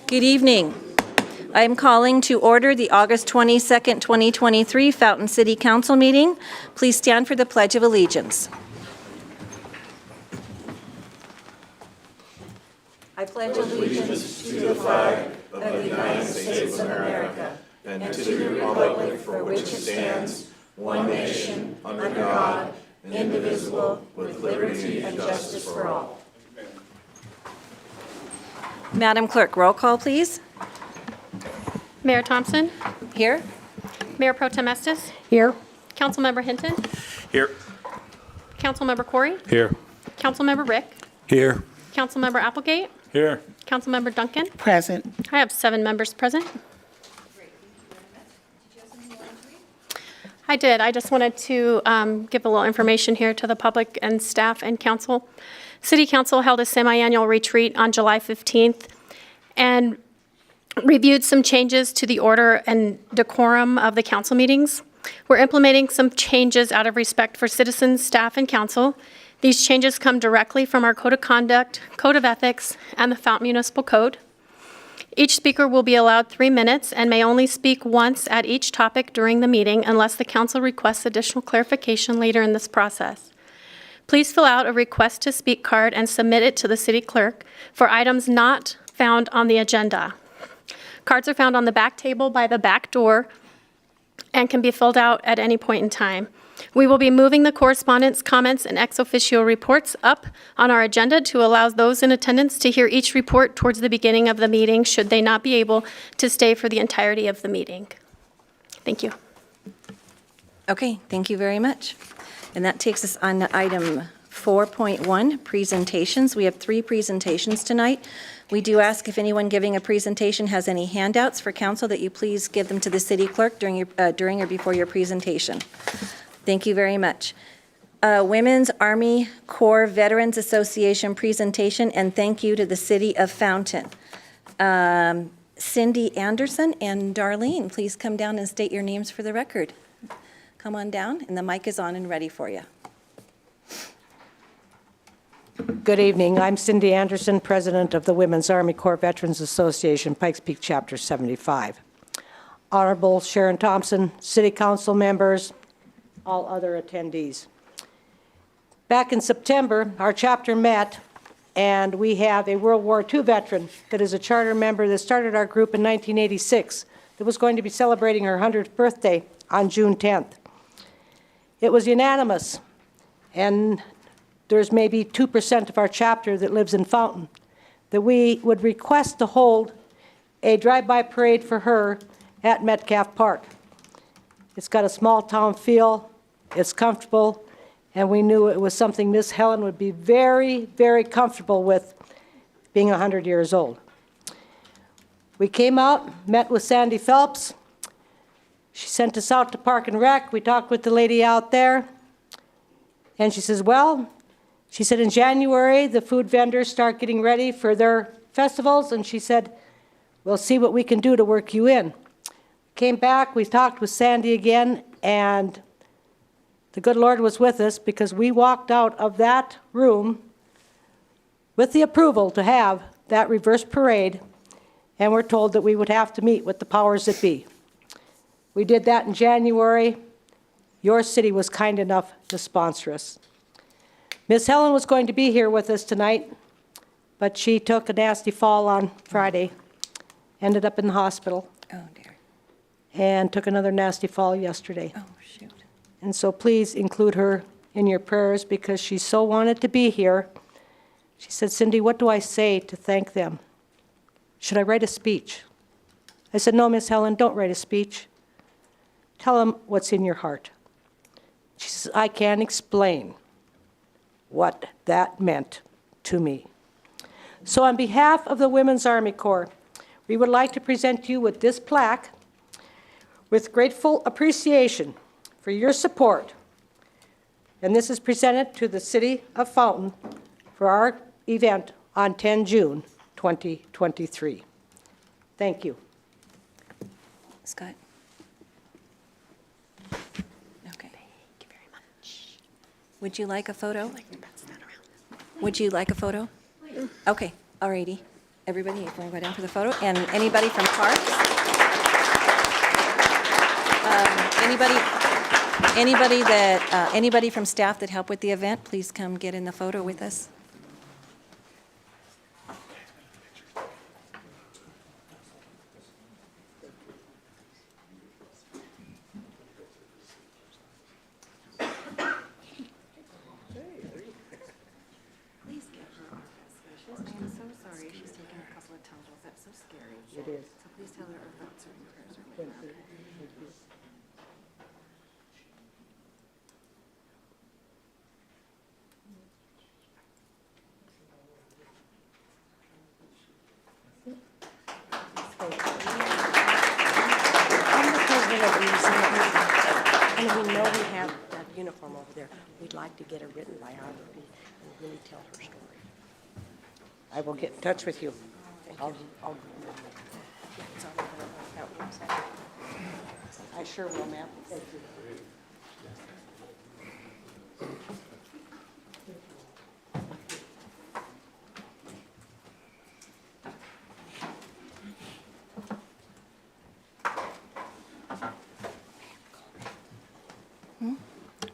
Good evening. I am calling to order the August 22nd, 2023 Fountain City Council meeting. Please stand for the Pledge of Allegiance. I pledge allegiance to the flag of the United States of America and to the republic for which it stands, one nation, under God, indivisible, with liberty and justice for all. Madam Clerk, roll call, please. Mayor Thompson, Here. Mayor Pro Tem Estes, Here. Councilmember Hinton, Here. Councilmember Corey, Here. Councilmember Rick, Here. Councilmember Applegate, Here. Councilmember Duncan. Present. I have 7 members present. I did. I just wanted to give a little information here to the public and staff and council. City Council held a semi-annual retreat on July 15th and reviewed some changes to the order and decorum of the council meetings. We're implementing some changes out of respect for citizens, staff, and council. These changes come directly from our Code of Conduct, Code of Ethics, and the Fountain Municipal Code. Each speaker will be allowed 3 minutes and may only speak once at each topic during the meeting unless the council requests additional clarification later in this process. Please fill out a request to speak card and submit it to the city clerk for items not found on the agenda. Cards are found on the back table by the back door and can be filled out at any point in time. We will be moving the correspondence, comments, and ex officio reports up on our agenda to allow those in attendance to hear each report towards the beginning of the meeting, should they not be able to stay for the entirety of the meeting. Thank you. Okay, thank you very much. And that takes us on to item 4.1, presentations. We have 3 presentations tonight. We do ask if anyone giving a presentation has any handouts for council that you please give them to the city clerk during or before your presentation. Thank you very much. Women's Army Corps Veterans Association presentation, and thank you to the City of Fountain. Cindy Anderson and Darlene, please come down and state your names for the record. Come on down, and the mic is on and ready for you. Good evening. I'm Cindy Anderson, President of the Women's Army Corps Veterans Association, Pikes Peak Chapter 75. Honorable Sharon Thompson, City Council members, all other attendees. Back in September, our chapter met, and we have a World War II veteran that is a charter member that started our group in 1986 that was going to be celebrating her 100th birthday on June 10th. It was unanimous, and there's maybe 2% of our chapter that lives in Fountain, that we would request to hold a drive-by parade for her at Metcalf Park. It's got a small town feel, it's comfortable, and we knew it was something Miss Helen would be very, very comfortable with, being 100 years old. We came out, met with Sandy Phelps. She sent us out to Park and Rec. We talked with the lady out there, and she says, well, she said in January, the food vendors start getting ready for their festivals, and she said, we'll see what we can do to work you in. Came back, we talked with Sandy again, and the good Lord was with us because we walked out of that room with the approval to have that reverse parade, and we're told that we would have to meet with the powers that be. We did that in January. Your city was kind enough to sponsor us. Miss Helen was going to be here with us tonight, but she took a nasty fall on Friday, ended up in the hospital. Oh, dear. And took another nasty fall yesterday. Oh, shoot. And so please include her in your prayers because she so wanted to be here. She said, Cindy, what do I say to thank them? Should I write a speech? I said, no, Miss Helen, don't write a speech. Tell them what's in your heart. She says, I can't explain what that meant to me. So on behalf of the Women's Army Corps, we would like to present you with this plaque with grateful appreciation for your support. And this is presented to the City of Fountain for our event on 10 June 2023. Thank you. Scott. Okay. Thank you very much. Would you like a photo? Would you like a photo? Okay, all righty. Everybody, if we go down for the photo. And anybody from Parks? Anybody from staff that helped with the event, please come get in the photo with us. Please give her our best wishes. I am so sorry she's taken a couple of tumbles. That's so scary. It is. So please tell her our thoughts and prayers are with her. I'm the president of the museum, and we know we have that uniform over there. We'd like to get a written biography and really tell her story. I will get in touch with you. I'll- I sure will, ma'am. Thank you.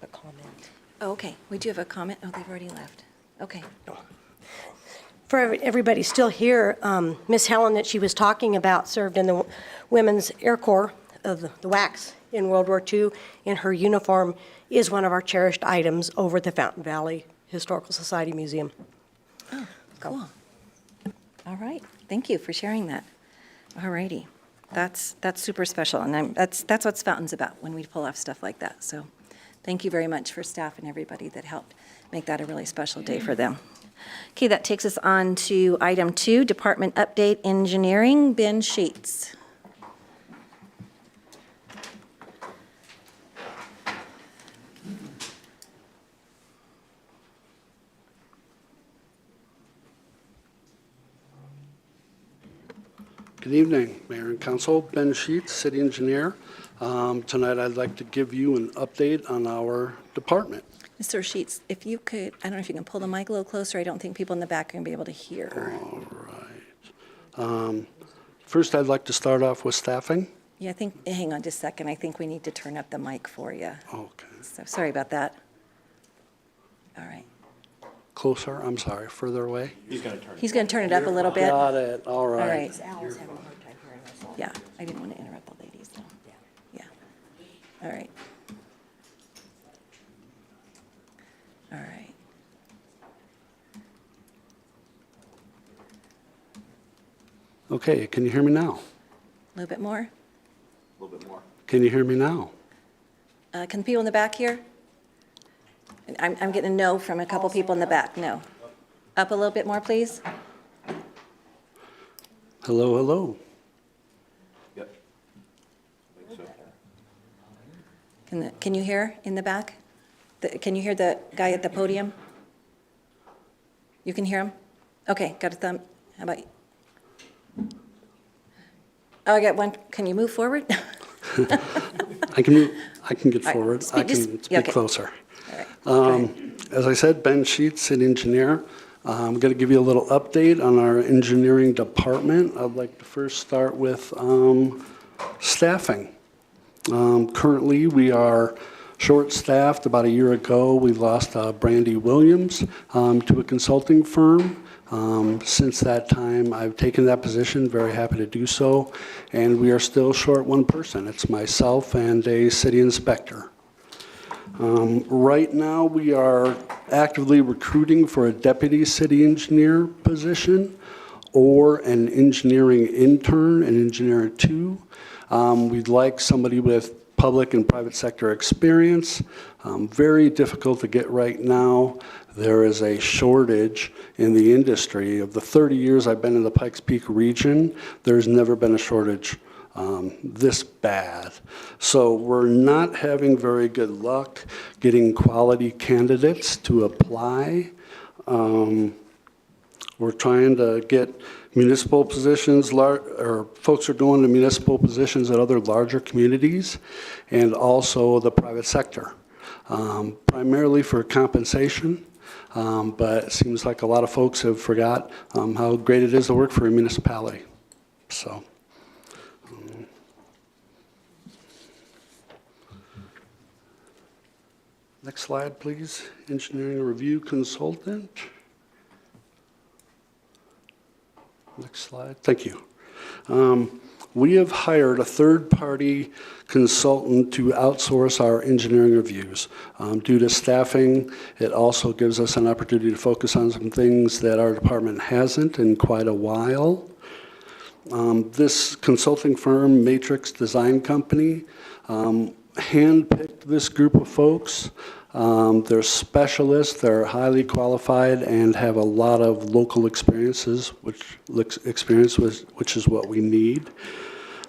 A comment. Oh, okay, we do have a comment. Oh, they've already left. Okay. For everybody still here, Miss Helen that she was talking about served in the Women's Air Corps of the WACS in World War II, and her uniform is one of our cherished items over at the Fountain Valley Historical Society Museum. Cool. All right, thank you for sharing that. All righty, that's super special, and that's what Fountain's about, when we pull off stuff like that. So thank you very much for staff and everybody that helped make that a really special day for them. Okay, that takes us on to item 2, Department Update Engineering, Ben Sheets. Good evening, Mayor and Council. Ben Sheets, City Engineer. Tonight, I'd like to give you an update on our department. Mr. Sheets, if you could, I don't know if you can pull the mic a little closer. I don't think people in the back are going to be able to hear. All right. First, I'd like to start off with staffing. Yeah, I think, hang on just a second. I think we need to turn up the mic for you. Okay. So sorry about that. All right. Closer, I'm sorry, further away. He's going to turn it up a little bit. All Got it, all right. right. Al was having a hard time hearing us. Yeah, I didn't want to interrupt the ladies, though. Yeah. All right. All right. Okay, can you hear me now? A little bit more? Can you hear me now? Can the people in the back hear? I'm getting a no from a couple people in the back, no. Up a little bit more, please? Hello, hello. Can you hear in the back? Can you hear the guy at the podium? You can hear him? Okay, got a thumb. How about you? Oh, I got one. Can you move forward? I can get right, forward. speak- I can just- speak yeah, okay. closer. All right. Go ahead. As I said, Ben Sheets, City Engineer. I'm going to give you a little update on our engineering department. I'd like to first start with staffing. Currently, we are short-staffed. About a year ago, we lost Brandy Williams to a consulting firm. Since that time, I've taken that position, very happy to do so, and we are still short one person. It's myself and a city inspector. Right now, we are actively recruiting for a deputy city engineer position or an engineering intern, an engineer 2. We'd like somebody with public and private sector experience. Very difficult to get right now. There is a shortage in the industry. Of the 30 years I've been in the Pikes Peak region, there's never been a shortage this bad. So we're not having very good luck getting quality candidates to apply. We're trying to get municipal positions, or folks are going to municipal positions at other larger communities, and also the private sector, primarily for compensation. but it seems like a lot of folks have forgot how great it is to work for a municipality. So. Next slide, please. Engineering review consultant. Next slide. Thank you. We have hired a third-party consultant to outsource our engineering reviews. Due to staffing, it also gives us an opportunity to focus on some things that our department hasn't in quite a while. This consulting firm, Matrix Design Company, handpicked this group of folks. They're specialists, they're highly qualified, and have a lot of local experience, which is what we need.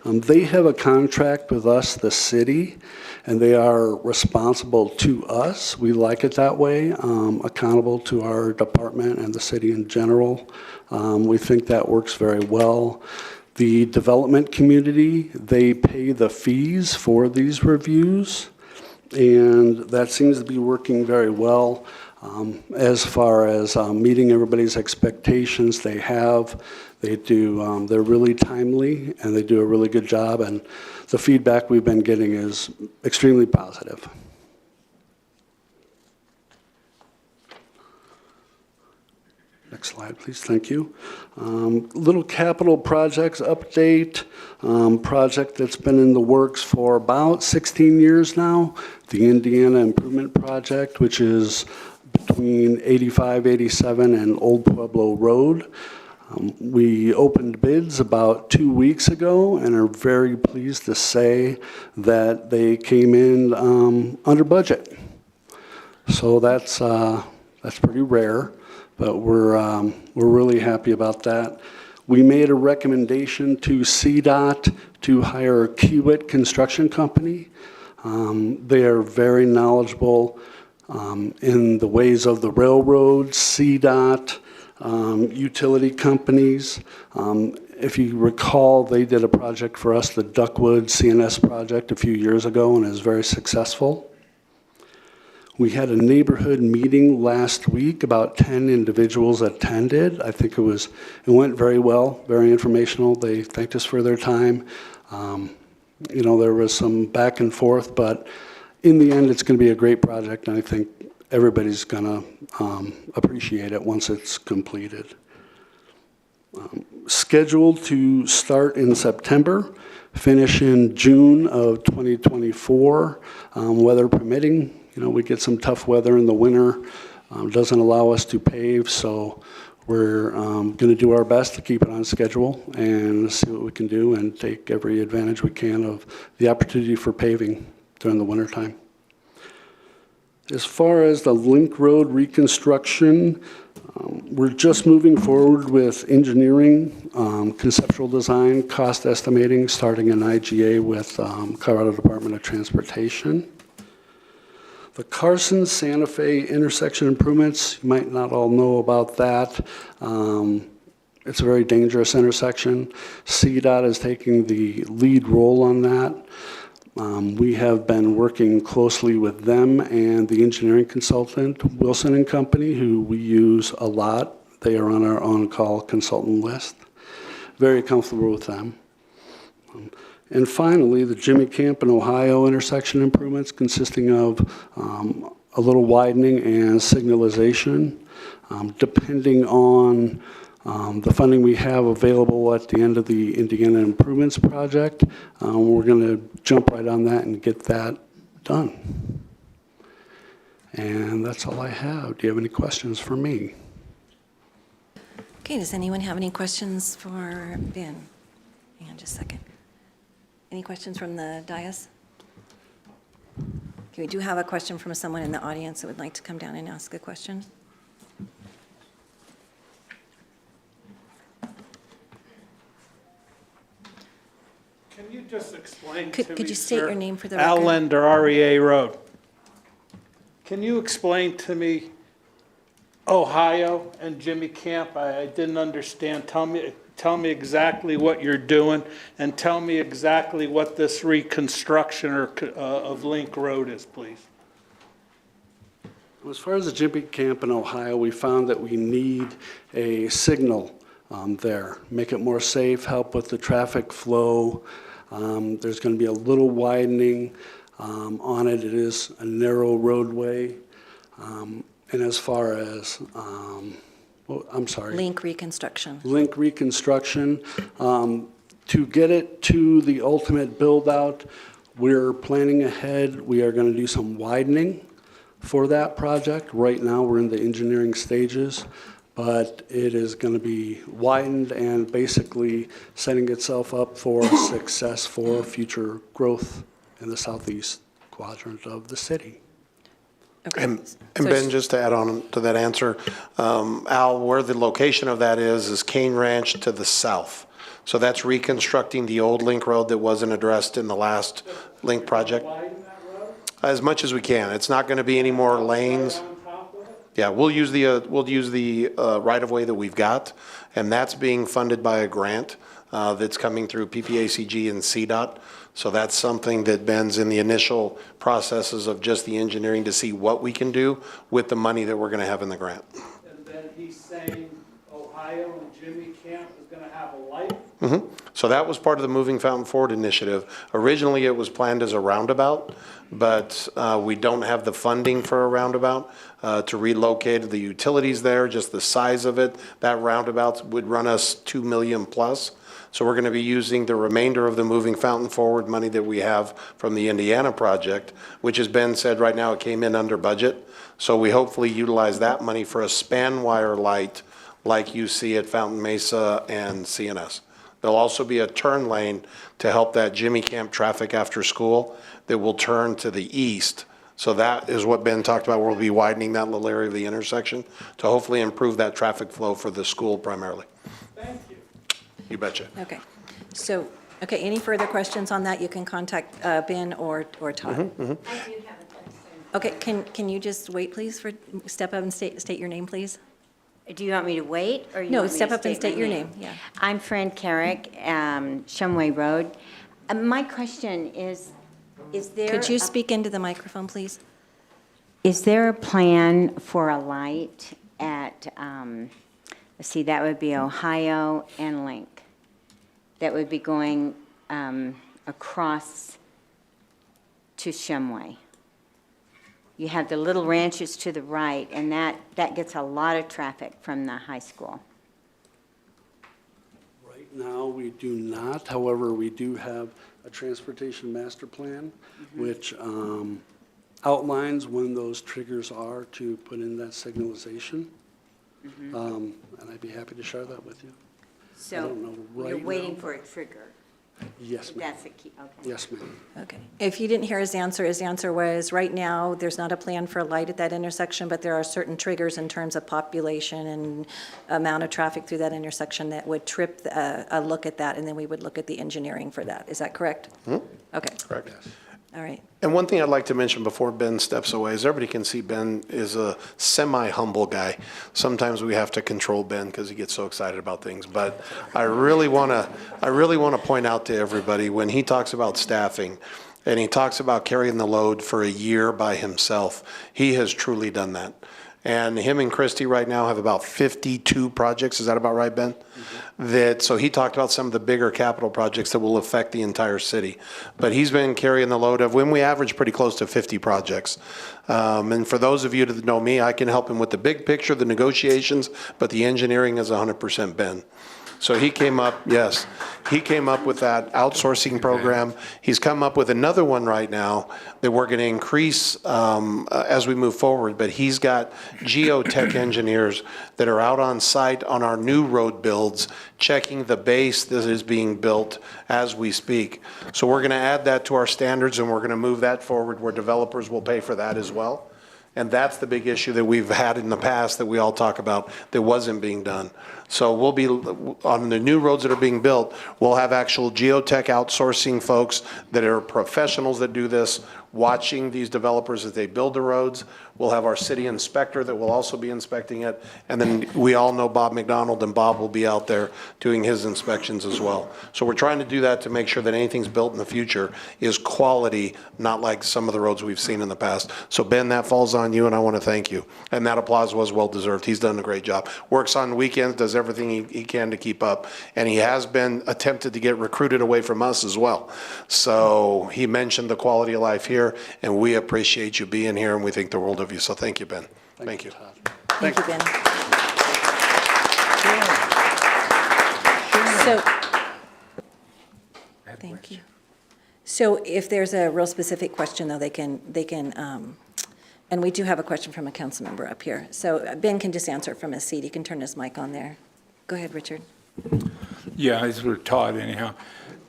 They have a contract with us, the city, and they are responsible to us. We like it that way, accountable to our department and the city in general. We think that works very well. The development community, they pay the fees for these reviews, and that seems to be working very well. As far as meeting everybody's expectations, they do, they're really timely, and they do a really good job, and the feedback we've been getting is extremely positive. Next slide, please. Thank you. Little capital projects update. Project that's been in the works for about 16 years now. The Indiana Improvement Project, which is between 85, 87 and Old Pueblo Road. We opened bids about 2 weeks ago and are very pleased to say that they came in under budget. So that's pretty rare. But we're really happy about that. We made a recommendation to CDOT to hire Kiewit Construction Company. They are very knowledgeable in the ways of the railroad, CDOT, utility companies. If you recall, they did a project for us, the Duckwood CNS project, a few years ago, and is very successful. We had a neighborhood meeting last week. About 10 individuals attended. I think it went very well, very informational. They thanked us for their time. There was some back and forth, but in the end, it's going to be a great project, and I think everybody's going to appreciate it once it's completed. Scheduled to start in September, finish in June of 2024, weather permitting. We get some tough weather in the winter. Doesn't allow us to pave, so we're going to do our best to keep it on schedule and see what we can do and take every advantage we can of the opportunity for paving during the wintertime. As far as the Link Road reconstruction, we're just moving forward with engineering, conceptual design, cost estimating, starting an IGA with Colorado Department of Transportation. The Carson-Santa Fe intersection improvements, you might not all know about that. It's a very dangerous intersection. CDOT is taking the lead role on that. We have been working closely with them and the engineering consultant, Wilson and Company, who we use a lot. They are on our on-call consultant list. Very comfortable with them. And finally, the Jimmy Camp and Ohio intersection improvements consisting of a little widening and signalization. Depending on the funding we have available at the end of the Indiana Improvements Project, we're going to jump right on that and get that done. And that's all I have. Do you have any questions for me? Okay, does anyone have any questions for Ben? Hang on just a second. Any questions from the dais? Okay, we do have a question from someone in the audience that would like to come down and ask a question. Can you just explain to me, Could you state sir, your name for the record? Al Lender, REA Road. Can you explain to me Ohio and Jimmy Camp? I didn't understand. Tell me exactly what you're doing, and tell me exactly what this reconstruction of Link Road is, please. As far as the Jimmy Camp in Ohio, we found that we need a signal there. Make it more safe, help with the traffic flow. There's going to be a little widening on it. It is a narrow roadway. And as far as, I'm sorry. Link reconstruction. Link reconstruction. To get it to the ultimate build-out, we're planning ahead. We are going to do some widening for that project. Right now, we're in the engineering stages, but it is going to be widened and basically setting itself up for success for future growth in the southeast quadrant of the city. Okay. And So Ben, just to add on to that answer, Al, where the location of that is Cane Ranch to the south. So that's reconstructing the old Link Road that wasn't addressed in the last Link project. As much as we can. It's not going to be any more lanes. Yeah, we'll use the right-of-way that we've got, and that's being funded by a grant that's coming through PPACG and CDOT. So that's something that Ben's in the initial processes of just the engineering to see what we can do with the money that we're going to have in the grant. And then he's saying Ohio and Jimmy Camp is gonna have a light? So that was part of the Moving Fountain Forward initiative. Originally, it was planned as a roundabout, but we don't have the funding for a roundabout to relocate the utilities there, just the size of it. That roundabout would run us $2 million plus. So we're going to be using the remainder of the Moving Fountain Forward money that we have from the Indiana project, which as Ben said, right now it came in under budget. So we hopefully utilize that money for a span wire light like you see at Fountain Mesa and CNS. There'll also be a turn lane to help that Jimmy Camp traffic after school that will turn to the east. So that is what Ben talked about. We'll be widening that little area of the intersection to hopefully improve that traffic flow for the school primarily. Thank you. You betcha. Okay. So, okay, any further questions on that, you can contact Ben or Todd. Okay, can you just wait, please, step up and state your name, please? Do you want me to wait, or you No, want me step to up and state my your name, yeah. I'm Fran Carrick, Shumway Road. My question is there... Could you a- speak into the microphone, please? Is there a plan for a light at, let's see, that would be Ohio and Link, that would be going across to Shumway? You have the little ranches to the right, and that gets a lot of traffic from the high school. Right now, we do not. However, we do have a transportation master plan, which outlines when those triggers are to put in that signalization. And I'd be happy to share that with you. So don't know you're right waiting now. for a trigger. Yes, ma'am. That's a key, okay. Yes, ma'am. Okay. If you didn't hear his answer was, right now, there's not a plan for a light at that intersection, but there are certain triggers in terms of population and amount of traffic through that intersection that would trip a look at that, and then we would look at the engineering for that. Is that correct? Okay, Correct. all right. And one thing I'd like to mention before Ben steps away is everybody can see Ben is a semi-humble guy. Sometimes we have to control Ben because he gets so excited about things. But I really want to point out to everybody, when he talks about staffing and he talks about carrying the load for a year by himself, he has truly done that. And him and Christy right now have about 52 projects. Is that about right, Ben? So he talked about some of the bigger capital projects that will affect the entire city. But he's been carrying the load of, when we average pretty close to 50 projects. And for those of you that know me, I can help him with the big picture, the negotiations, but the engineering is 100% Ben. So he came up with that outsourcing program. He's come up with another one right now that we're going to increase as we move forward. But he's got geotech engineers that are out on site on our new road builds, checking the base that is being built as we speak. So we're going to add that to our standards, and we're going to move that forward where developers will pay for that as well. And that's the big issue that we've had in the past that we all talk about that wasn't being done. So we'll be, on the new roads that are being built, we'll have actual geotech outsourcing folks that are professionals that do this. watching these developers as they build the roads. We'll have our city inspector that will also be inspecting it. And then we all know Bob McDonald, and Bob will be out there doing his inspections as well. So we're trying to do that to make sure that anything's built in the future is quality, not like some of the roads we've seen in the past. So Ben, that falls on you, and I want to thank you. And that applause was well-deserved. He's done a great job. Works on weekends, does everything he can to keep up. And he has been attempted to get recruited away from us as well. So he mentioned the quality of life here, and we appreciate you being here, and we think the world of you. So thank you, Ben. Thank you. Thank you, Ben. So, thank you. So if there's a real specific question, though, they can, and we do have a question from a council member up here. So Ben can just answer it from his seat. He can turn his mic on there. Go ahead, Richard. Yeah, these were Todd anyhow.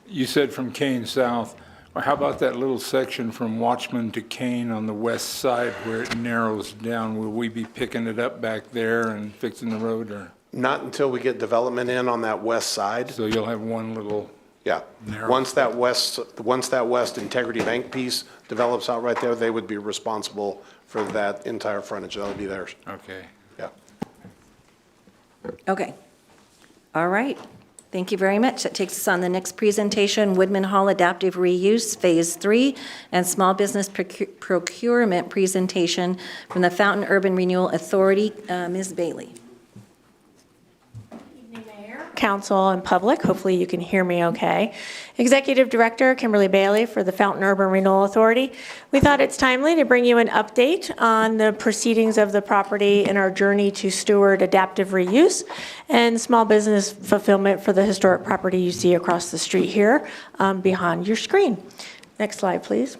You said from Kane South. Well, how about that little section from Watchman to Kane on the west side where it narrows down? Will we be picking it up back there and fixing the road, or? Not until we get development in on that west side. So you'll have one little, Yeah. Narrow. Once that west Integrity Bank piece develops out right there, they would be responsible for that entire frontage. That'll be theirs. okay. Yeah. Okay. All right. Thank you very much. That takes us on the next presentation, Woodman Hall Adaptive Reuse Phase 3 and Small Business Procurement Presentation from the Fountain Urban Renewal Authority. Ms. Bailey. Council and public, hopefully you can hear me okay. Executive Director Kimberly Bailey for the Fountain Urban Renewal Authority. We thought it's timely to bring you an update on the proceedings of the property in our journey to steward adaptive reuse and small business fulfillment for the historic property you see across the street here behind your screen. Next slide, please.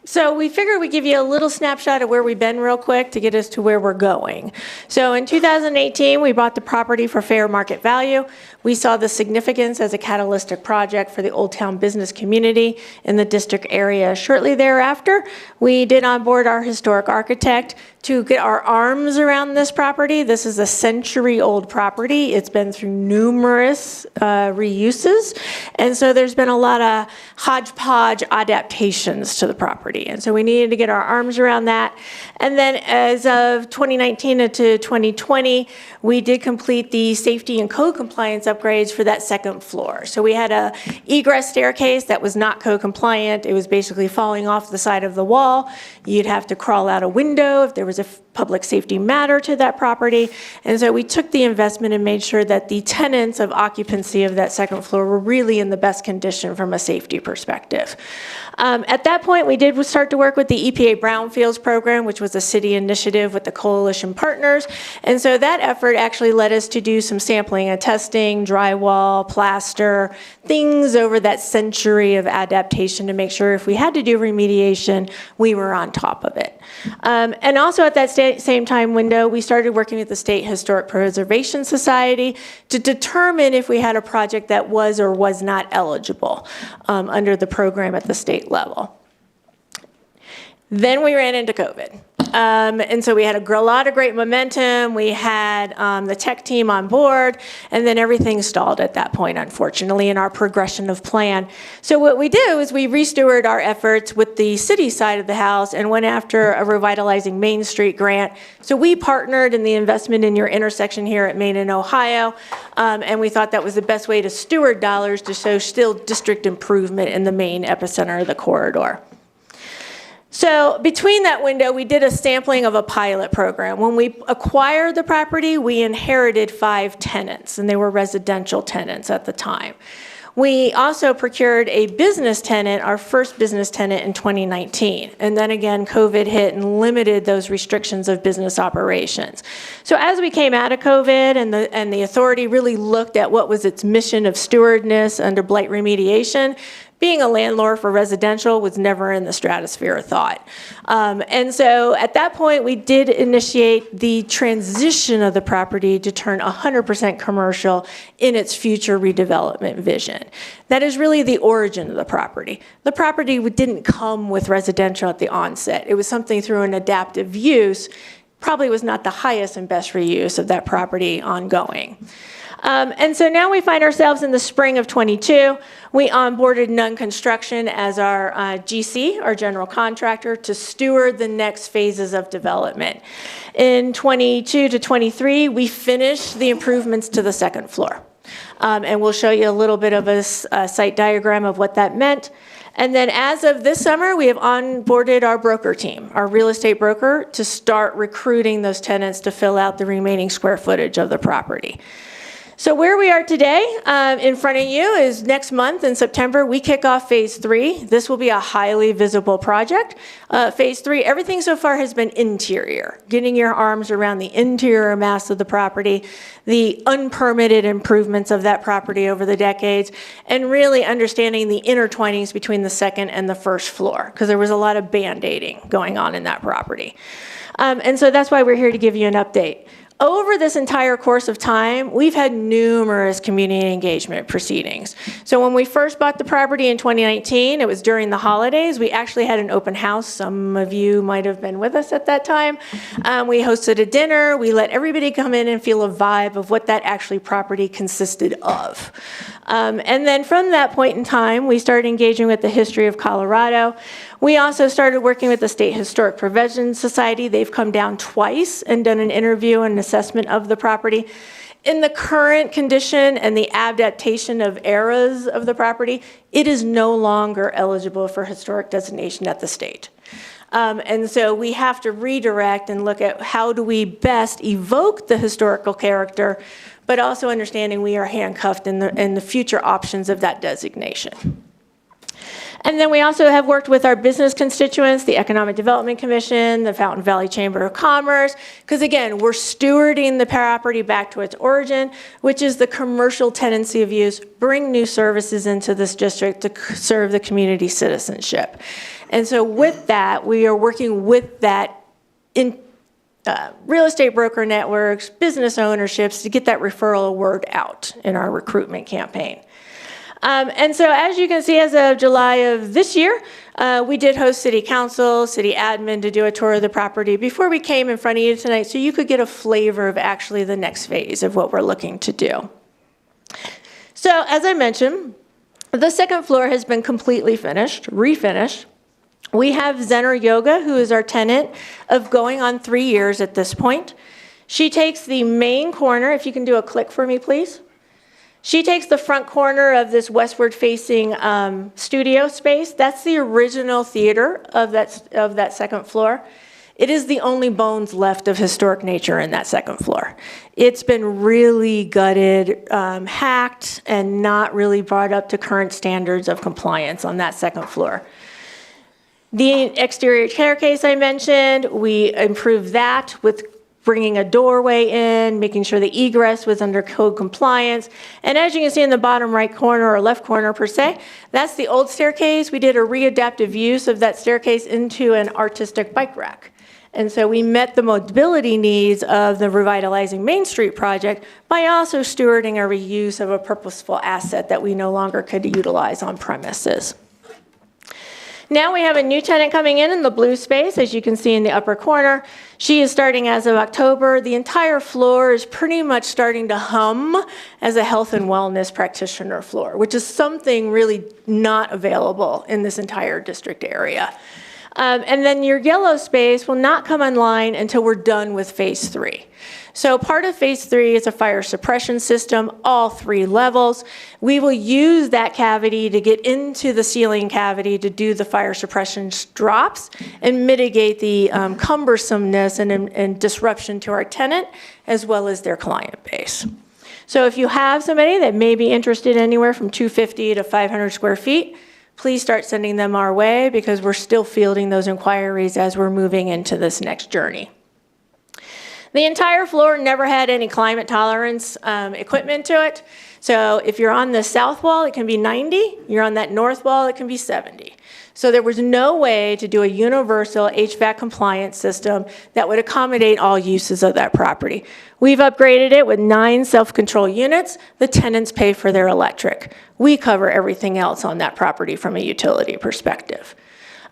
So we figured we'd give you a little snapshot of where we've been real quick to get us to where we're going. So in 2018, we bought the property for fair market value. We saw the significance as a catalytic project for the Old Town business community in the district area. Shortly thereafter, we did onboard our historic architect to get our arms around this property. This is a century-old property. It's been through numerous reuses, and so there's been a lot of hodgepodge adaptations to the property. And so we needed to get our arms around that. And then as of 2019 to 2020, we did complete the safety and code compliance upgrades for that second floor. So we had a egress staircase that was not code compliant. It was basically falling off the side of the wall. You'd have to crawl out a window if there was a public safety matter to that property. And so we took the investment and made sure that the tenants of occupancy of that second floor were really in the best condition from a safety perspective. At that point, we did start to work with the EPA Brownfields program, which was a city initiative with the coalition partners. And so that effort actually led us to do some sampling and testing, drywall, plaster, things over that century of adaptation to make sure if we had to do remediation, we were on top of it. And also at that same time window, we started working with the State Historic Preservation Society to determine if we had a project that was or was not eligible under the program at the state level. Then we ran into COVID. And so we had a lot of great momentum. We had the tech team on board, and then everything stalled at that point, unfortunately, in our progression of plan. So what we do is we resteward our efforts with the city side of the house and went after a Revitalizing Main Street grant. So we partnered in the investment in your intersection here at Main and Ohio, and we thought that was the best way to steward dollars to show still district improvement in the main epicenter of the corridor. So between that window, we did a sampling of a pilot program. When we acquired the property, we inherited 5 tenants, and they were residential tenants at the time. We also procured a business tenant, our first business tenant in 2019. And then again, COVID hit and limited those restrictions of business operations. So as we came out of COVID and the authority really looked at what was its mission of stewardness under blight remediation, being a landlord for residential was never in the stratosphere of thought. And so at that point, we did initiate the transition of the property to turn 100% commercial in its future redevelopment vision. That is really the origin of the property. The property didn't come with residential at the onset. It was something through an adaptive use, probably was not the highest and best reuse of that property ongoing. And so now we find ourselves in the spring of '22. We onboarded Nunn Construction as our GC, our general contractor, to steward the next phases of development. In '22 to '23, we finished the improvements to the second floor. And we'll show you a little bit of a site diagram of what that meant. And then as of this summer, we have onboarded our broker team, our real estate broker, to start recruiting those tenants to fill out the remaining square footage of the property. So where we are today, in front of you, is next month in September, we kick off Phase 3. This will be a highly visible project. Phase 3, everything so far has been interior, getting your arms around the interior mass of the property, the unpermitted improvements of that property over the decades, and really understanding the intertwinings between the second and the first floor, because there was a lot of band-aiding going on in that property. And so that's why we're here to give you an update. Over this entire course of time, we've had numerous community engagement proceedings. So when we first bought the property in 2019, it was during the holidays. We actually had an open house. Some of you might have been with us at that time. We hosted a dinner. We let everybody come in and feel a vibe of what that actually property consisted of. And then from that point in time, we started engaging with the History of Colorado. We also started working with the State Historic Preservation Society. They've come down twice and done an interview and assessment of the property. In the current condition and the adaptation of eras of the property, it is no longer eligible for historic designation at the state. And so we have to redirect and look at how do we best evoke the historical character, but also understanding we are handcuffed in the future options of that designation. And then we also have worked with our business constituents, the Economic Development Commission, the Fountain Valley Chamber of Commerce, because again, we're stewarding the property back to its origin, which is the commercial tendency of use, bring new services into this district to serve the community citizenship. And so with that, we are working with that in real estate broker networks, business ownerships to get that referral word out in our recruitment campaign. And so as you can see, as of July of this year, we did host city council, city admin to do a tour of the property before we came in front of you tonight, so you could get a flavor of actually the next phase of what we're looking to do. So as I mentioned, the second floor has been completely finished, refinished. We have Zener Yoga, who is our tenant of going on 3 years at this point. She takes the main corner, if you can do a click for me, please. She takes the front corner of this westward-facing studio space. That's the original theater of that second floor. It is the only bones left of historic nature in that second floor. It's been really gutted, hacked, and not really brought up to current standards of compliance on that second floor. The exterior staircase I mentioned, we improved that with bringing a doorway in, making sure the egress was under code compliance. And as you can see in the bottom right corner, or left corner per se, that's the old staircase. We did a readaptive use of that staircase into an artistic bike rack. And so we met the mobility needs of the Revitalizing Main Street project by also stewarding a reuse of a purposeful asset that we no longer could utilize on premises. Now we have a new tenant coming in the blue space, as you can see in the upper corner. She is starting as of October. The entire floor is pretty much starting to hum as a health and wellness practitioner floor, which is something really not available in this entire district area. And then your yellow space will not come online until we're done with Phase 3. So part of Phase 3 is a fire suppression system, all 3 levels. We will use that cavity to get into the ceiling cavity to do the fire suppression drops and mitigate the cumbersomeness and disruption to our tenant as well as their client base. So if you have somebody that may be interested anywhere from 250 to 500 square feet, please start sending them our way because we're still fielding those inquiries as we're moving into this next journey. The entire floor never had any climate tolerance equipment to it. So if you're on the south wall, it can be 90. You're on that north wall, it can be 70. So there was no way to do a universal HVAC compliance system that would accommodate all uses of that property. We've upgraded it with 9 self-control units. The tenants pay for their electric. We cover everything else on that property from a utility perspective.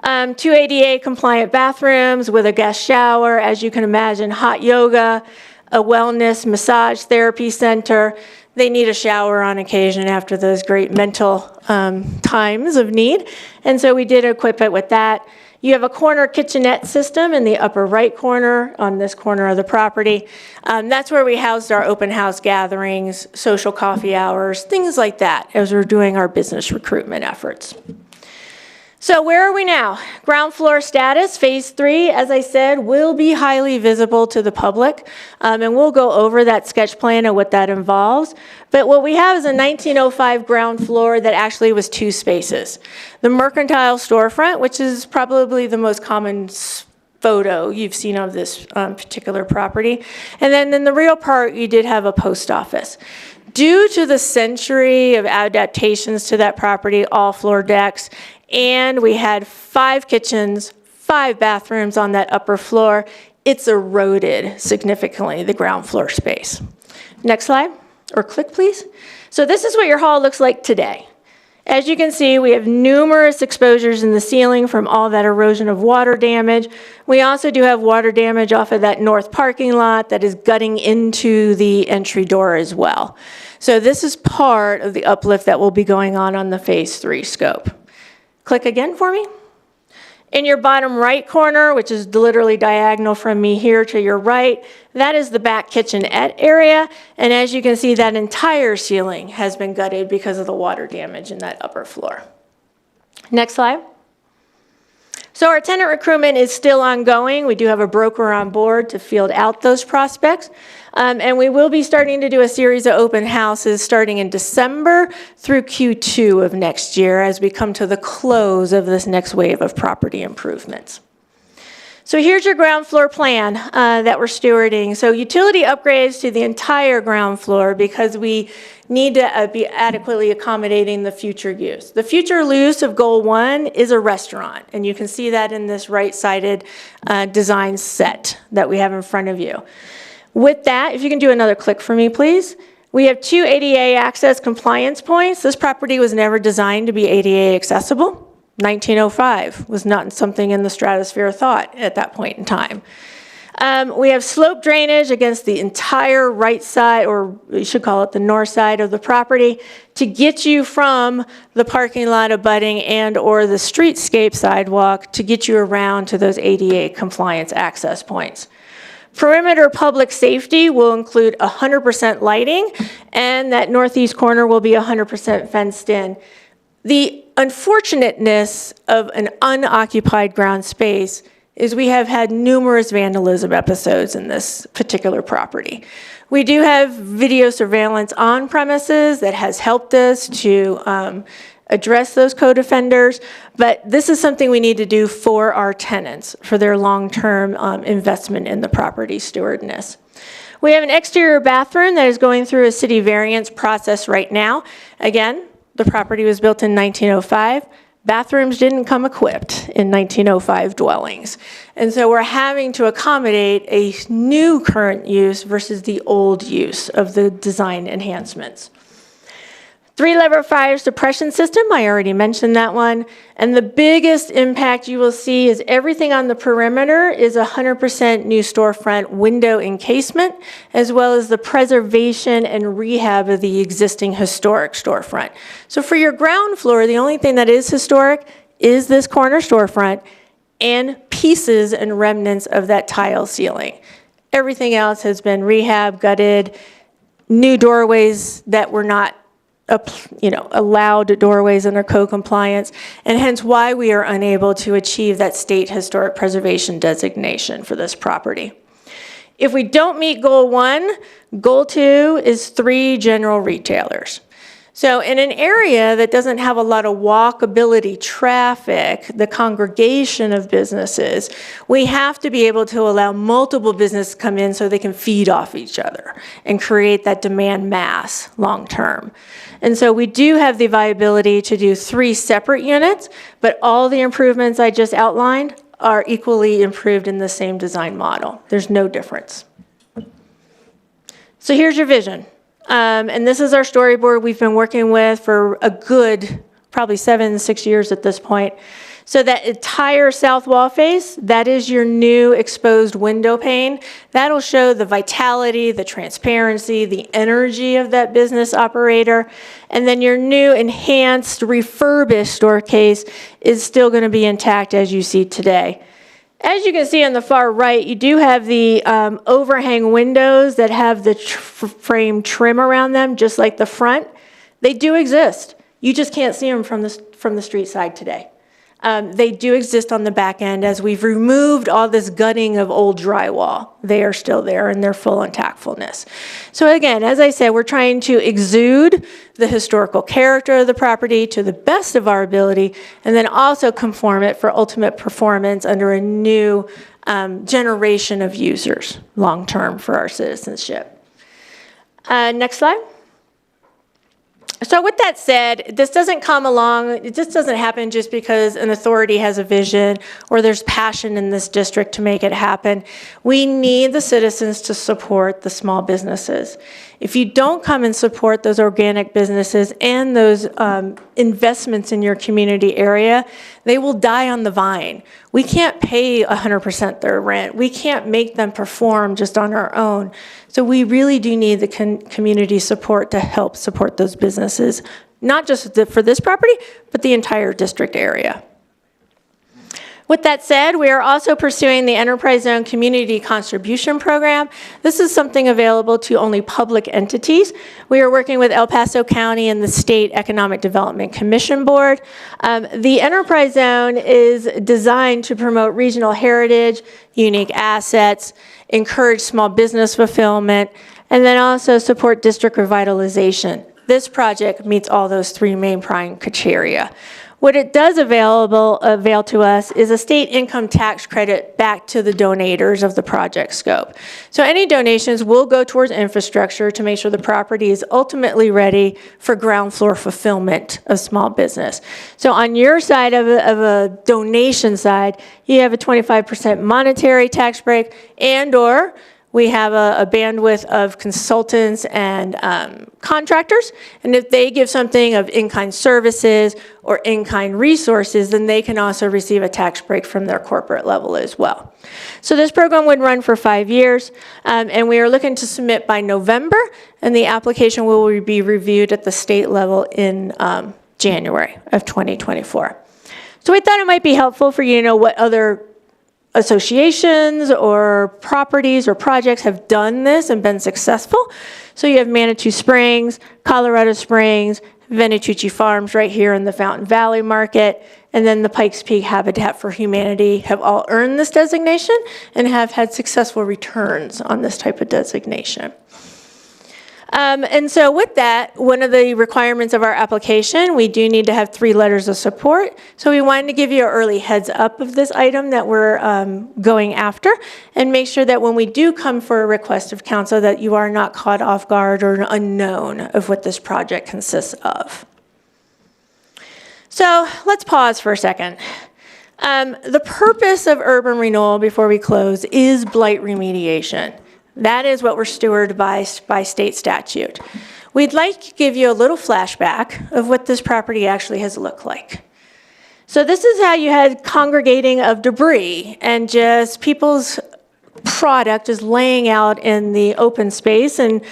2 ADA compliant bathrooms with a guest shower, as you can imagine, hot yoga, a wellness massage therapy center. They need a shower on occasion after those great mental times of need. And so we did equip it with that. You have a corner kitchenette system in the upper right corner on this corner of the property. That's where we housed our open house gatherings, social coffee hours, things like that as we're doing our business recruitment efforts. So where are we now? Ground floor status, phase 3, as I said, will be highly visible to the public. And we'll go over that sketch plan and what that involves. But what we have is a 1905 ground floor that actually was 2 spaces. The mercantile storefront, which is probably the most common photo you've seen of this particular property. And then in the real part, you did have a post office. Due to the century of adaptations to that property, all floor decks, and we had 5 kitchens, 5 bathrooms on that upper floor, it's eroded significantly, the ground floor space. Next slide, or click please. So this is what your hall looks like today. As you can see, we have numerous exposures in the ceiling from all that erosion of water damage. We also do have water damage off of that north parking lot that is gutting into the entry door as well. So this is part of the uplift that will be going on the phase 3 scope. Click again for me. In your bottom right corner, which is literally diagonal from me here to your right, that is the back kitchenette area. And as you can see, that entire ceiling has been gutted because of the water damage in that upper floor. Next slide. So our tenant recruitment is still ongoing. We do have a broker on board to field out those prospects. And we will be starting to do a series of open houses starting in December through Q2 of next year as we come to the close of this next wave of property improvements. So here's your ground floor plan that we're stewarding. So utility upgrades to the entire ground floor because we need to be adequately accommodating the future use. The future use of Goal 1 is a restaurant, and you can see that in this right-sided design set that we have in front of you. With that, if you can do another click for me, please. We have 2 ADA access compliance points. This property was never designed to be ADA accessible. 1905 was not something in the stratosphere thought at that point in time. We have slope drainage against the entire right side, or you should call it the north side of the property, to get you from the parking lot abutting and or the streetscape sidewalk to get you around to those ADA compliance access points. Perimeter public safety will include 100% lighting, and that northeast corner will be 100% fenced in. The unfortunateness of an unoccupied ground space is we have had numerous vandalism episodes in this particular property. We do have video surveillance on premises that has helped us to address those code offenders, but this is something we need to do for our tenants, for their long-term investment in the property stewardness. We have an exterior bathroom that is going through a city variance process right now. Again, the property was built in 1905. Bathrooms didn't come equipped in 1905 dwellings. And so we're having to accommodate a new current use versus the old use of the design enhancements. 3-lever fire suppression system, I already mentioned that one. And the biggest impact you will see is everything on the perimeter is 100% new storefront window encasement, as well as the preservation and rehab of the existing historic storefront. So for your ground floor, the only thing that is historic is this corner storefront and pieces and remnants of that tile ceiling. Everything else has been rehab, gutted, new doorways that were not allowed doorways under code compliance, and hence why we are unable to achieve that state historic preservation designation for this property. If we don't meet Goal 1, Goal 2 is 3 general retailers. So in an area that doesn't have a lot of walkability traffic, the congregation of businesses, we have to be able to allow multiple businesses to come in so they can feed off each other and create that demand mass long term. And so we do have the viability to do 3 separate units, but all the improvements I just outlined are equally improved in the same design model. There's no difference. So here's your vision. And this is our storyboard we've been working with for a good, probably 6 years at this point. So that entire south wall face, that is your new exposed window pane. That'll show the vitality, the transparency, the energy of that business operator. And then your new enhanced refurbished door case is still going to be intact as you see today. As you can see on the far right, you do have the overhang windows that have the frame trim around them, just like the front. They do exist. You just can't see them from the street side today. They do exist on the back end as we've removed all this gutting of old drywall. They are still there in their full intactfulness. So again, as I said, we're trying to exude the historical character of the property to the best of our ability, and then also conform it for ultimate performance under a new generation of users long-term for our citizenship. Next slide. So with that said, this doesn't come along, it just doesn't happen just because an authority has a vision or there's passion in this district to make it happen. We need the citizens to support the small businesses. If you don't come and support those organic businesses and those investments in your community area, they will die on the vine. We can't pay 100% their rent. We can't make them perform just on our own. So we really do need the community support to help support those businesses, not just for this property, but the entire district area. With that said, we are also pursuing the Enterprise Zone Community Contribution Program. This is something available to only public entities. We are working with El Paso County and the State Economic Development Commission Board. The Enterprise Zone is designed to promote regional heritage, unique assets, encourage small business fulfillment, and then also support district revitalization. This project meets all those three main prime criteria. What it does avail to us is a state income tax credit back to the donators of the project scope. So any donations will go towards infrastructure to make sure the property is ultimately ready for ground floor fulfillment of small business. So on your side of a donation side, you have a 25% monetary tax break, and or we have a bandwidth of consultants and contractors, and if they give something of in-kind services or in-kind resources, then they can also receive a tax break from their corporate level as well. So this program would run for 5 years, and we are looking to submit by November, and the application will be reviewed at the state level in January of 2024. So we thought it might be helpful for you to know what other associations or properties or projects have done this and been successful. So you have Manitou Springs, Colorado Springs, Venatucci Farms right here in the Fountain Valley Market, and then the Pikes Peak Habitat for Humanity have all earned this designation and have had successful returns on this type of designation. And so with that, one of the requirements of our application, we do need to have 3 letters of support. So we wanted to give you an early heads up of this item that we're going after, and make sure that when we do come for a request of council that you are not caught off guard or unknown of what this project consists of. So let's pause for a second. The purpose of urban renewal before we close is blight remediation. That is what we're stewarded by state statute. We'd like to give you a little flashback of what this property actually has looked like. So this is how you had congregating of debris and just people's product is laying out in the open space, and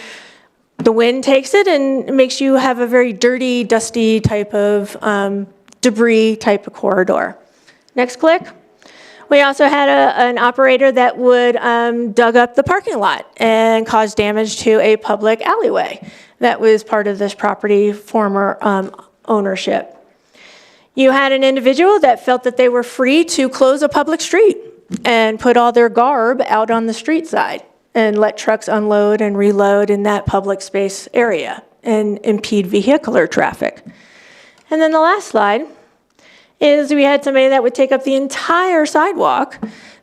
the wind takes it and makes you have a very dirty, dusty type of debris type of corridor. Next click. We also had an operator that would dug up the parking lot and cause damage to a public alleyway that was part of this property former ownership. You had an individual that felt that they were free to close a public street and put all their garb out on the street side and let trucks unload and reload in that public space area and impede vehicular traffic. And then the last slide is we had somebody that would take up the entire sidewalk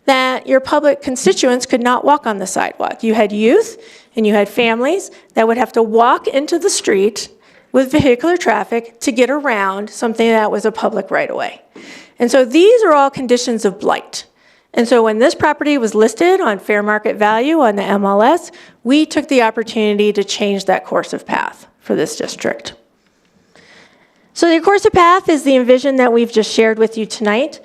that your public constituents could not walk on the sidewalk. You had youth and you had families that would have to walk into the street with vehicular traffic to get around something that was a public right-of-way. And so these are all conditions of blight. And so when this property was listed on fair market value on the MLS, we took the opportunity to change that course of path for this district. So the Corsa Path is the envision that we've just shared with you tonight.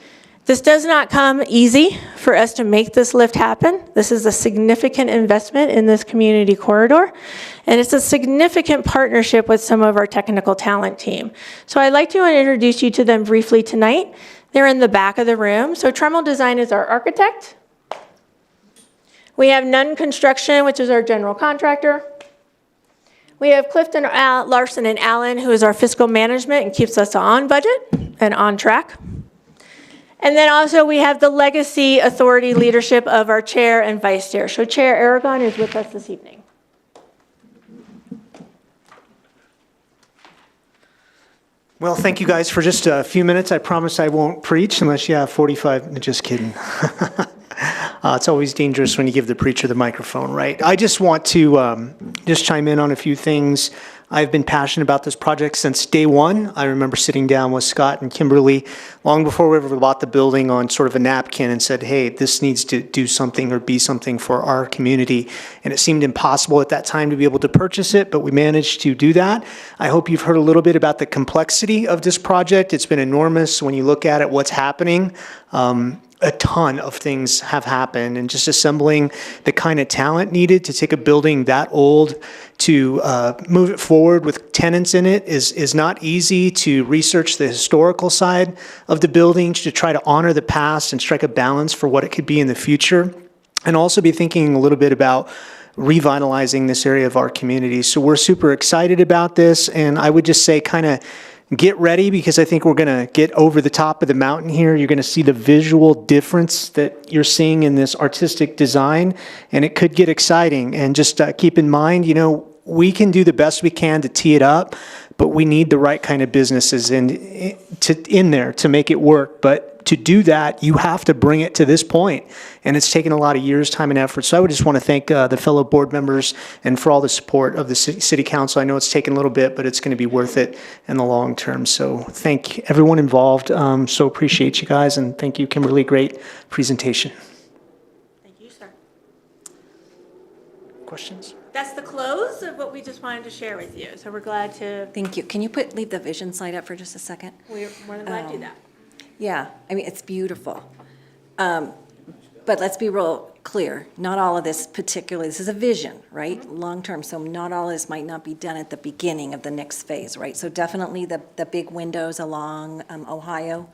This does not come easy for us to make this lift happen. This is a significant investment in this community corridor, and it's a significant partnership with some of our technical talent team. So I'd like to introduce you to them briefly tonight. They're in the back of the room. So Tremel Design is our architect. We have Nunn Construction, which is our general contractor. We have Clifton Larson and Allen, who is our fiscal management and keeps us on budget and on track. And then also we have the legacy authority leadership of our chair and vice chair. So Chair Aragon is with us this evening. Well, thank you guys for just a few minutes. I promise I won't preach unless you have 45, just kidding. It's always dangerous when you give the preacher the microphone, right? I just want to just chime in on a few things. I've been passionate about this project since day one. I remember sitting down with Scott and Kimberly long before we ever bought the building on sort of a napkin and said, hey, this needs to do something or be something for our community. And it seemed impossible at that time to be able to purchase it, but we managed to do that. I hope you've heard a little bit about the complexity of this project. It's been enormous when you look at it, what's happening. A ton of things have happened, and just assembling the kind of talent needed to take a building that old to move it forward with tenants in it is not easy. To research the historical side of the building, to try to honor the past and strike a balance for what it could be in the future, and also be thinking a little bit about revitalizing this area of our community. So we're super excited about this, and I would just say kind of get ready, because I think we're going to get over the top of the mountain here. You're going to see the visual difference that you're seeing in this artistic design, and it could get exciting. And just keep in mind, you know, we can do the best we can to tee it up, but we need the right kind of businesses in there to make it work. But to do that, you have to bring it to this point, and it's taken a lot of years, time, and effort. So I would just want to thank the fellow board members and for all the support of the city council. I know it's taken a little bit, but it's going to be worth it in the long term. So thank everyone involved. So appreciate you guys, and thank you, Kimberly. Great presentation. Thank you, sir. Questions? That's the close of what we just wanted to share with you. So we're glad to, Thank you. Can you leave the vision slide up for just a second? we're more than glad to do that. Yeah, I mean, it's beautiful. But let's be real clear, not all of this particularly, this is a vision, right? Long-term, so not all of this might not be done at the beginning of the next phase, right? So definitely the big windows along Ohio,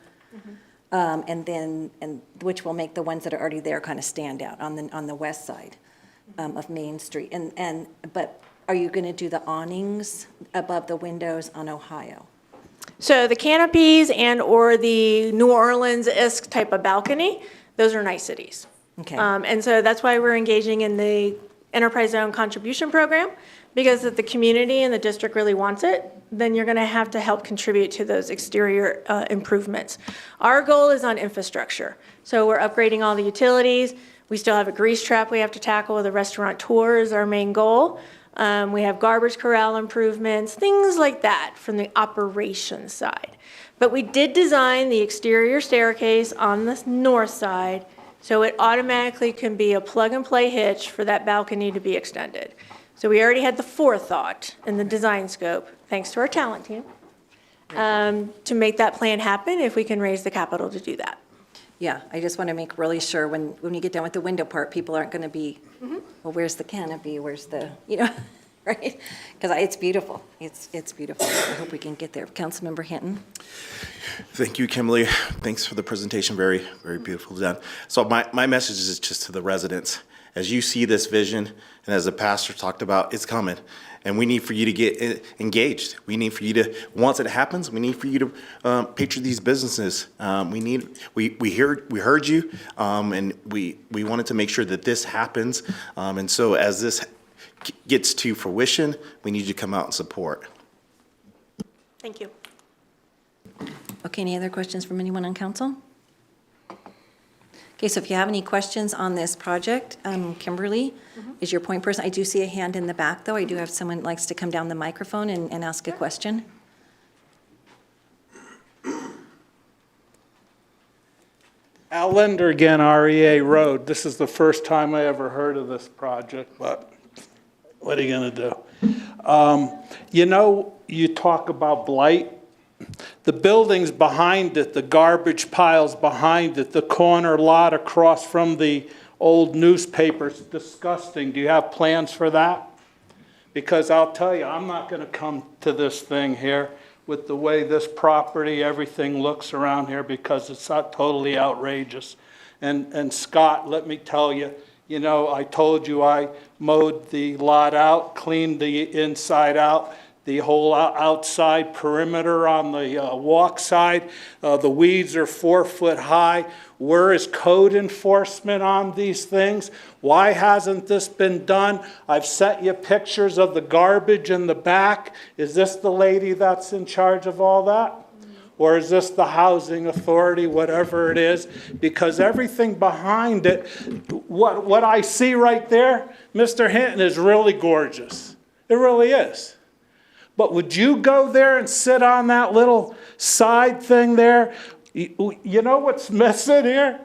and which will make the ones that are already there kind of stand out on the west side of Main Street. But are you going to do the awnings above the windows on Ohio? So the canopies and or the New Orleans-esque type of balcony, those are niceties. Okay. And so that's why we're engaging in the Enterprise Zone Contribution Program, because if the community and the district really wants it, then you're going to have to help contribute to those exterior improvements. Our goal is on infrastructure. So we're upgrading all the utilities. We still have a grease trap we have to tackle. The restaurant tour is our main goal. We have garbage corral improvements, things like that from the operations side. But we did design the exterior staircase on the north side, so it automatically can be a plug-and-play hitch for that balcony to be extended. So we already had the forethought in the design scope, thanks to our talent team, to make that plan happen if we can raise the capital to do that. Yeah, I just want to make really sure when you get done with the window part, people aren't going to be, well, where's the canopy, where's the, right? Because it's beautiful. It's beautiful. I hope we can get there. Councilmember Hinton? Thank you, Kimberly. Thanks for the presentation. Very, very beautifully done. So my message is just to the residents. As you see this vision, and as the pastor talked about, it's coming. And we need for you to get engaged. We need for you to, once it happens, we need for you to picture these businesses. We heard you, and we wanted to make sure that this happens. And so as this gets to fruition, we need you to come out and support. Thank you. Okay, any other questions from anyone on council? Okay, so if you have any questions on this project, Kimberly is your point person. I do see a hand in the back, though. I do have someone that likes to come down the microphone and ask a question. Al Linder again, REA Road. This is the first time I ever heard of this project, but what are you going to do? You talk about blight. The buildings behind it, the garbage piles behind it, the corner lot across from the old newspapers, disgusting. Do you have plans for that? Because I'll tell you, I'm not going to come to this thing here with the way this property, everything looks around here, because it's not totally outrageous. And Scott, let me tell you, you know, I told you I mowed the lot out, cleaned the inside out, the whole outside perimeter on the walk side. The weeds are 4 foot high. Where is code enforcement on these things? Why hasn't this been done? I've sent you pictures of the garbage in the back. Is this the lady that's in charge of all that? Or is this the housing authority, whatever it is? Because everything behind it, what I see right there, Mr. Hinton, is really gorgeous. It really is. But would you go there and sit on that little side thing there? You know what's missing here?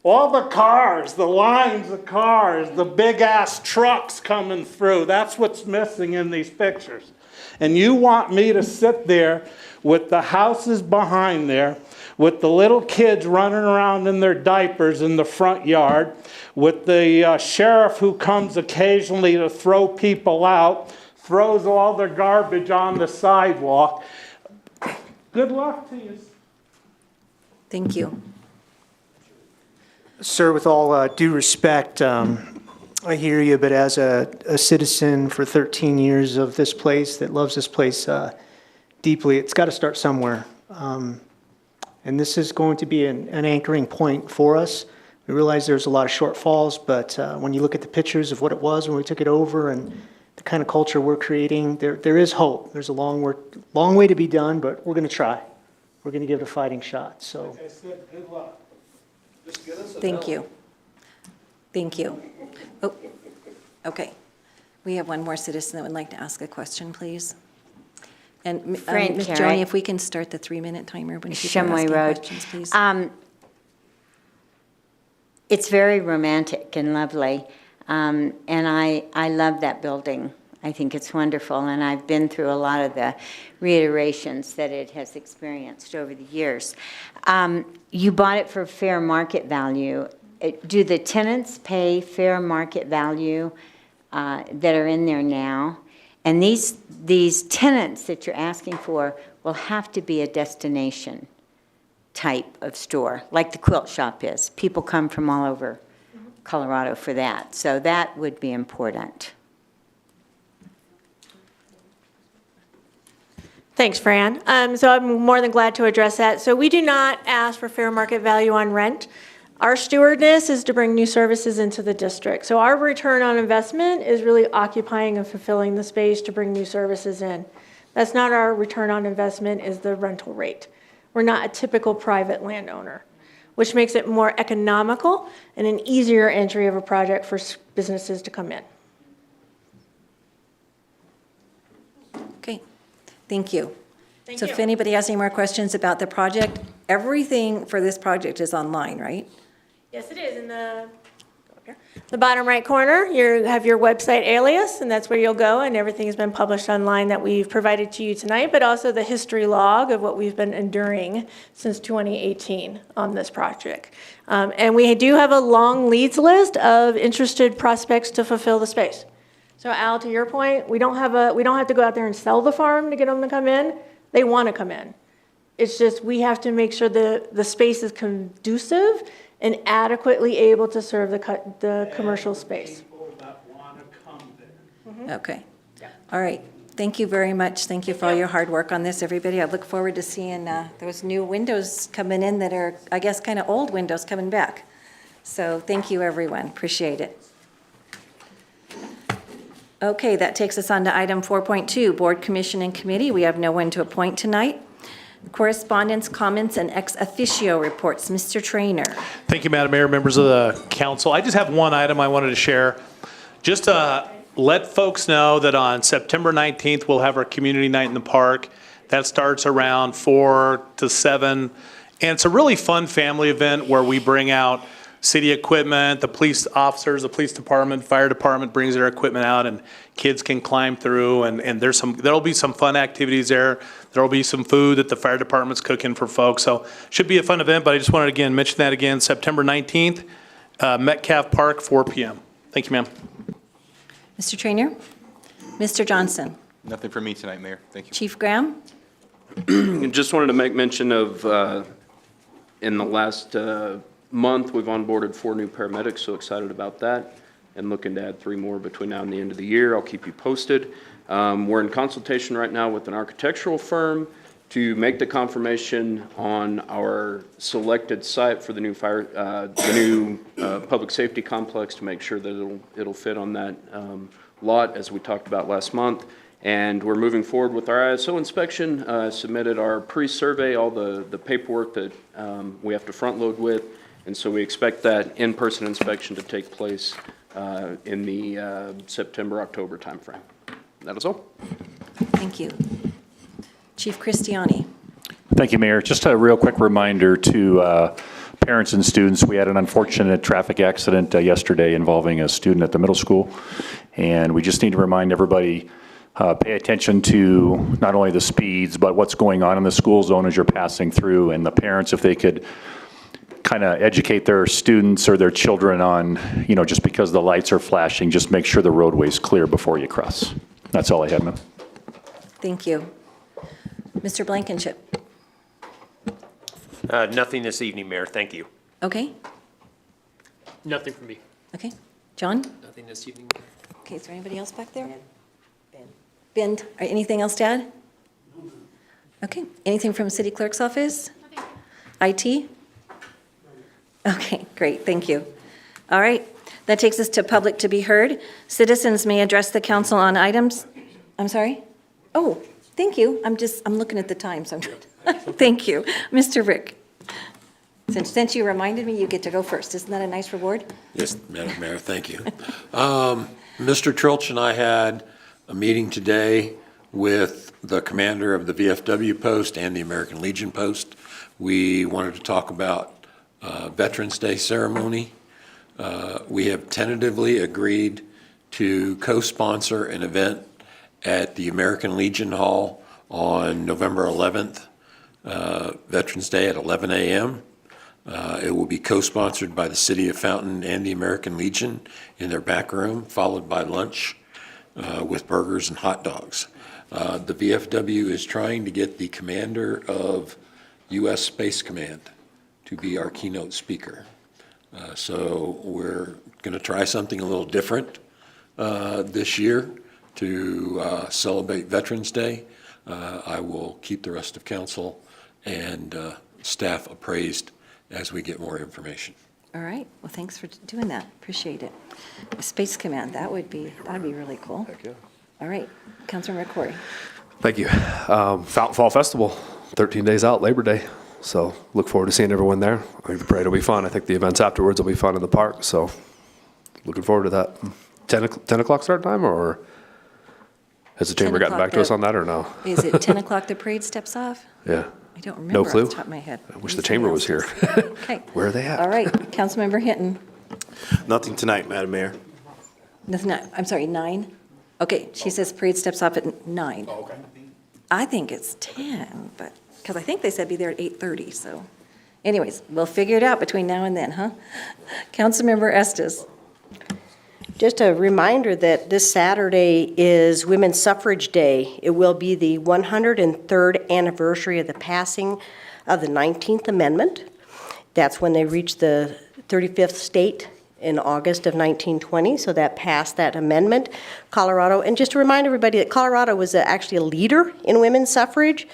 All the cars, the lines of cars, the big-ass trucks coming through. That's what's missing in these pictures. And you want me to sit there with the houses behind there, with the little kids running around in their diapers in the front yard, with the sheriff who comes occasionally to throw people out, throws all their garbage on the sidewalk. Good luck to you. Thank you. Sir, with all due respect, I hear you, but as a citizen for 13 years of this place that loves this place deeply, it's got to start somewhere. And this is going to be an anchoring point for us. We realize there's a lot of shortfalls, but when you look at the pictures of what it was when we took it over and the kind of culture we're creating, there is hope. There's a long way to be done, but we're going to try. We're going to give it a fighting shot. So, Like I said, good luck. Just get us a Thank you. Thank you. Oh, okay. We have one more citizen that would like to ask a question, please. And Frank Ms. Carey. Joni, if we can start the 3-minute timer when people are Shumway asking Road. questions, please. It's very romantic and lovely, and I love that building. I think it's wonderful, and I've been through a lot of the reiterations that it has experienced over the years. You bought it for fair market value. Do the tenants pay fair market value that are in there now? And these tenants that you're asking for will have to be a destination type of store, like the quilt shop is. People come from all over Colorado for that, so that would be important. Thanks, Fran. So I'm more than glad to address that. So we do not ask for fair market value on rent. Our stewardness is to bring new services into the district. So our return on investment is really occupying and fulfilling the space to bring new services in. That's not our return on investment, is the rental rate. We're not a typical private landowner, which makes it more economical and an easier entry of a project for businesses to come in. Okay, thank you. Thank So you. if anybody has any more questions about the project, everything for this project is online, right? Yes, it is. In the bottom right corner, you have your website alias, and that's where you'll go, and everything has been published online that we've provided to you tonight, but also the history log of what we've been enduring since 2018 on this project. And we do have a long leads list of interested prospects to fulfill the space. So Al, to your point, we don't have to go out there and sell the farm to get them to come in. They want to come in. It's just we have to make sure the space is conducive and adequately able to serve the commercial space. People that want to come there. Okay. All right. Thank you very much. Thank you for all your hard work on this, everybody. I look forward to seeing those new windows coming in that are, I guess, kind of old windows coming back. So thank you, everyone. Appreciate it. Okay, that takes us on to item 4.2, Board, Commission, and Committee. We have no one to appoint tonight. Correspondence, comments, and ex officio reports. Mr. Trainer. Thank you, Madam Mayor, members of the council. I just have one item I wanted to share. Just to let folks know that on September 19th, we'll have our community night in the park. That starts around 4 to 7. And it's a really fun family event where we bring out city equipment, the police officers, the police department, fire department brings their equipment out, and kids can climb through, and there'll be some fun activities there. There'll be some food that the fire department's cooking for folks, so should be a fun event, but I just wanted to again mention that again, September 19th, Metcalf Park, 4 p.m. Thank you, ma'am. Mr. Trainer? Mr. Johnson? Nothing for me tonight, Mayor. Thank you. Chief Graham? Just wanted to make mention of, in the last month, we've onboarded 4 new paramedics, so excited about that, and looking to add 3 more between now and the end of the year. I'll keep you posted. We're in consultation right now with an architectural firm to make the confirmation on our selected site for the new public safety complex to make sure that it'll fit on that lot as we talked about last month. And we're moving forward with our ISO inspection, submitted our pre-survey, all the paperwork that we have to front load with. And so we expect that in-person inspection to take place in the September, October timeframe. That is all. Thank you. Chief Christiani? Thank you, Mayor. Just a real quick reminder to parents and students. We had an unfortunate traffic accident yesterday involving a student at the middle school. And we just need to remind everybody, pay attention to not only the speeds, but what's going on in the school zone as you're passing through. And the parents, if they could kind of educate their students or their children on, just because the lights are flashing, just make sure the roadway's clear before you cross. That's all I had, ma'am. Thank you. Mr. Blankenship? Nothing this evening, Mayor. Thank you. Okay. Nothing from me. Okay. John? Nothing this evening. Okay, is there anybody else back there? Ben, anything else to add? Okay, anything from City Clerk's office? IT? Okay, great, thank you. All right, that takes us to public to be heard. Citizens may address the council on items. I'm sorry? Oh, thank you. I'm looking at the time, so thank you. Mr. Rick, since you reminded me, you get to go first. Isn't that a nice reward? Yes, Madam Mayor, thank you. Mr. Trilch and I had a meeting today with the commander of the VFW post and the American Legion post. We wanted to talk about Veterans Day ceremony. We have tentatively agreed to co-sponsor an event at the American Legion Hall on November 11th, Veterans Day at 11 a.m. It will be co-sponsored by the City of Fountain and the American Legion in their back room, followed by lunch with burgers and hot dogs. The VFW is trying to get the commander of U.S. Space Command to be our keynote speaker. So we're going to try something a little different this year to celebrate Veterans Day. I will keep the rest of council and staff appraised as we get more information. All right, well, thanks for doing that. Appreciate it. Space Command, that'd be really cool. Heck yeah. All right, Councilman McCory. Thank you. Fountain Fall Festival, 13 days out, Labor Day. So look forward to seeing everyone there. I think the parade will be fun. I think the events afterwards will be fun in the park. So looking forward to that. 10 o'clock start time, or has the chamber gotten back to us on that, or no? Is it 10 o'clock the parade steps off? Yeah. I don't remember No off clue? the top of my head. I wish the chamber was here. Okay. Where are they at? All right, Councilmember Hinton. Nothing tonight, Madam Mayor. Nothing, I'm sorry, 9? Okay, she says parade steps off at 9. Oh, okay. I think it's 10, but, because I think they said be there at 8:30, so. Anyways, we'll figure it out between now and then, huh? Councilmember Estes. Just a reminder that this Saturday is Women's Suffrage Day. It will be the 103rd anniversary of the passing of the 19th Amendment. That's when they reached the 35th state in August of 1920, so that passed that amendment. Colorado, and just to remind everybody that Colorado was actually a leader in women's suffrage.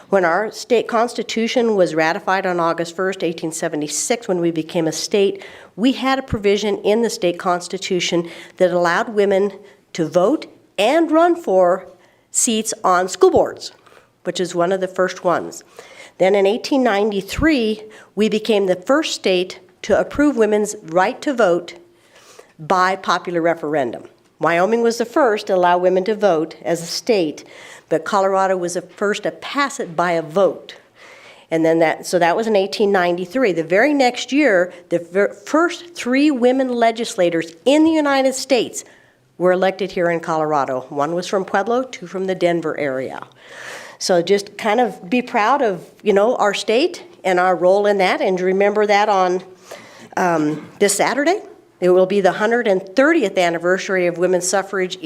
When our state constitution was ratified on August 1st, 1876, when we became a state, we had a provision in the state constitution that allowed women to vote and run for seats on school boards, which is one of the first ones. Then in 1893, we became the first state to approve women's right to vote by popular referendum. Wyoming was the first to allow women to vote as a state, but Colorado was the first to pass it by a vote. And then so that was in 1893. The very next year, the first 3 women legislators in the United States were elected here in Colorado. 1 was from Pueblo, 2 from the Denver area. So just kind of be proud of, our state and our role in that, and remember that on this Saturday. It will be the 130th anniversary of women's suffrage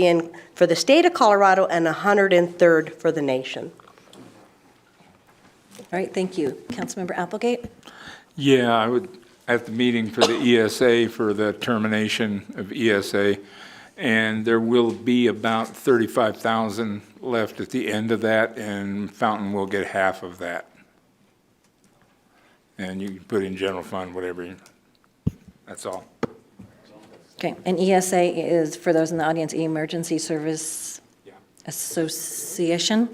for the state of Colorado and 103rd for the nation. All right, thank you. Councilmember Applegate? Yeah, I would, at the meeting for the ESA, for the termination of ESA, and there will be about 35,000 left at the end of that, and Fountain will get half of that. And you can put in general fund, whatever, that's all. Okay, and ESA is, for those in the audience, Emergency Service Association?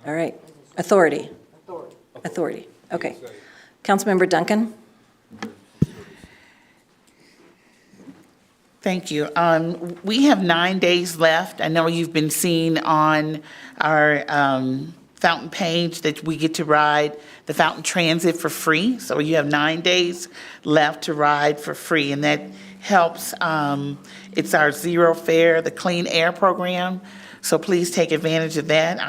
All right, Authority. Authority, okay. Councilmember Duncan? Thank you. We have 9 days left. I know you've been seeing on our Fountain page that we get to ride the Fountain Transit for free. So you have 9 days left to ride for free, and that helps. It's our zero fare, the clean air program. So please take advantage of that.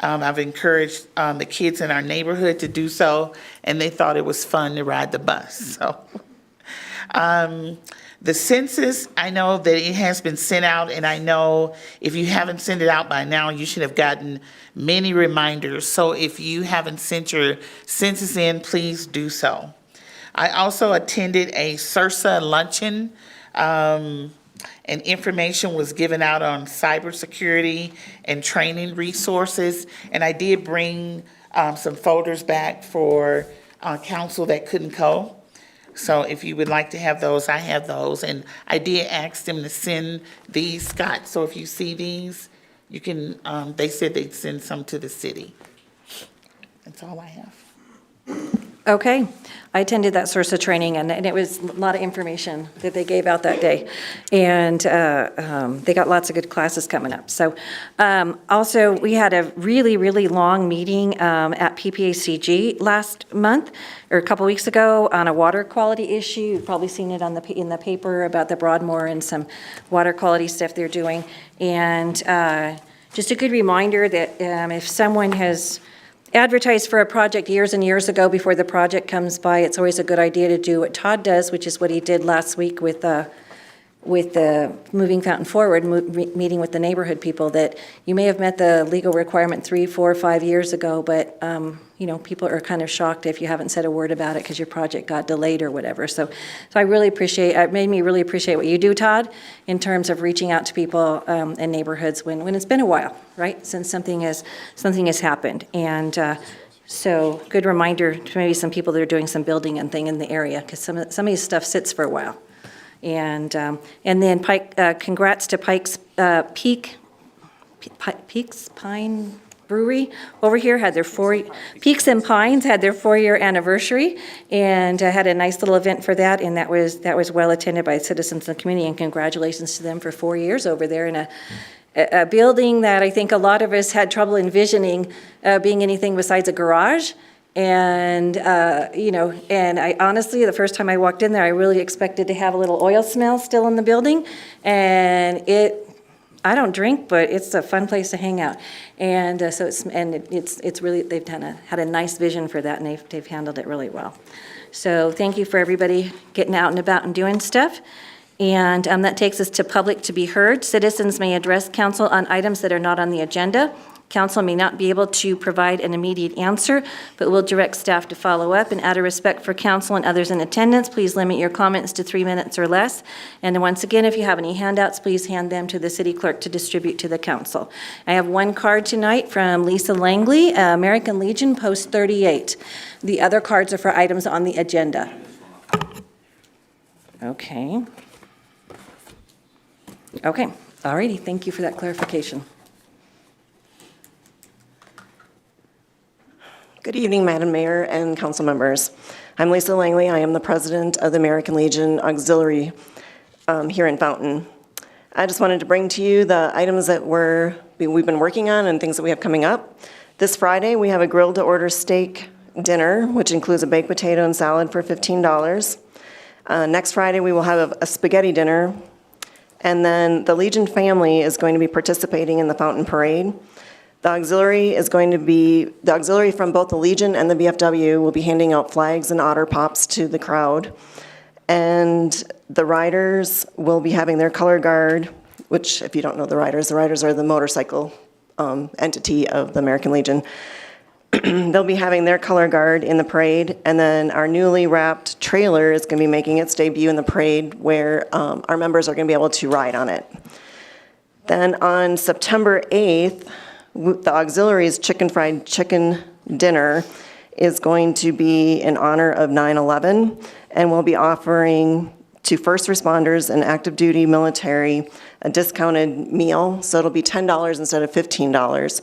I've encouraged the kids in our neighborhood to do so, and they thought it was fun to ride the bus. So, the census, I know that it has been sent out, and I know if you haven't sent it out by now, you should have gotten many reminders. So if you haven't sent your census in, please do so. I also attended a SIRSA luncheon, and information was given out on cybersecurity and training resources. And I did bring some folders back for council that couldn't go. So if you would like to have those, I have those. And I did ask them to send these, Scott. So if you see these, you can, they said they'd send some to the city. That's all I have. Okay. I attended that SIRSA training, and it was a lot of information that they gave out that day. And they got lots of good classes coming up. So also, we had a really, really long meeting at PPACG last month, or a couple weeks ago, on a water quality issue. You've probably seen it in the paper about the Broadmoor and some water quality stuff they're doing. And just a good reminder that if someone has advertised for a project years and years ago before the project comes by, it's always a good idea to do what Todd does, which is what he did last week with the Moving Fountain Forward, meeting with the neighborhood people, that you may have met the legal requirement 3, 4, 5 years ago, but people are kind of shocked if you haven't said a word about it because your project got delayed or whatever. So I really appreciate, it made me really appreciate what you do, Todd, in terms of reaching out to people and neighborhoods when it's been a while, right, since something has happened. And so good reminder to maybe some people that are doing some building and thing in the area, because some of this stuff sits for a while. And then congrats to Pikes Pine Brewery over here had their Peaks and Pines had their 4-year anniversary, and had a nice little event for that, and that was well attended by citizens in the community, and congratulations to them for 4 years over there in a building that I think a lot of us had trouble envisioning being anything besides a garage. And, and I honestly, the first time I walked in there, I really expected to have a little oil smell still in the building. And I don't drink, but it's a fun place to hang out. And it's really, they've had a nice vision for that, and they've handled it really well. So thank you for everybody getting out and about and doing stuff. And that takes us to public to be heard. Citizens may address council on items that are not on the agenda. Council may not be able to provide an immediate answer, but will direct staff to follow up. And out of respect for council and others in attendance, please limit your comments to 3 minutes or less. And once again, if you have any handouts, please hand them to the city clerk to distribute to the council. I have one card tonight from Lisa Langley, American Legion, Post 38. The other cards are for items on the agenda. Okay. Okay, all righty, thank you for that clarification. Good evening, Madam Mayor and council members. I'm Lisa Langley. I am the president of the American Legion Auxiliary here in Fountain. I just wanted to bring to you the items that we've been working on and things that we have coming up. This Friday, we have a grilled-to-order steak dinner, which includes a baked potato and salad for $15. Next Friday, we will have a spaghetti dinner. And then the Legion family is going to be participating in the Fountain Parade. The auxiliary from both the Legion and the VFW will be handing out flags and otter pops to the crowd. And the riders will be having their color guard, which, if you don't know the riders are the motorcycle entity of the American Legion. They'll be having their color guard in the parade, and then our newly wrapped trailer is going to be making its debut in the parade, where our members are going to be able to ride on it. Then on September 8th, the auxiliary's chicken fried chicken dinner is going to be in honor of 9/11, and we'll be offering to first responders and active duty military a discounted meal, so it'll be $10 instead of $15.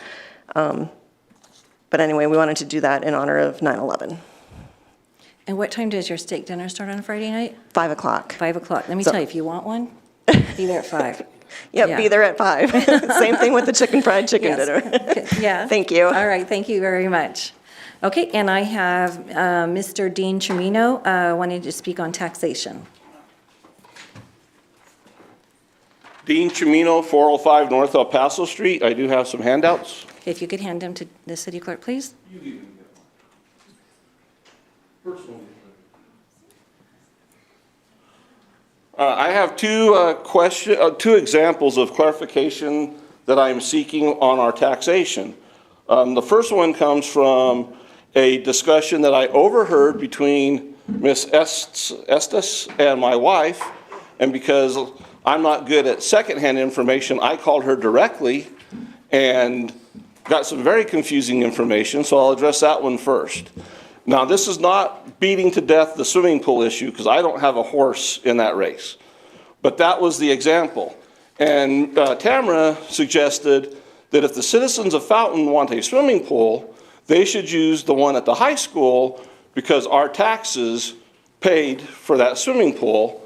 But anyway, we wanted to do that in honor of 9/11. And what time does your steak dinner start on Friday night? 5 o'clock. 5 o'clock. Let me So- tell you, if you want one, be there at 5. Yep, Yeah. be there at 5. Same thing with the chicken fried chicken Yes. dinner. Yeah. Thank you. All right, thank you very much. Okay, and I have Mr. Dean Chimino wanting to speak on taxation. Dean Chimino, 405 North El Paso Street. I do have some handouts. If you could hand them to the city clerk, please. I have two examples of clarification that I'm seeking on our taxation. The first one comes from a discussion that I overheard between Ms. Estes and my wife, and because I'm not good at secondhand information, I called her directly and got some very confusing information, so I'll address that one first. Now, this is not beating to death the swimming pool issue, because I don't have a horse in that race. But that was the example. And Tamara suggested that if the citizens of Fountain want a swimming pool, they should use the one at the high school, because our taxes paid for that swimming pool.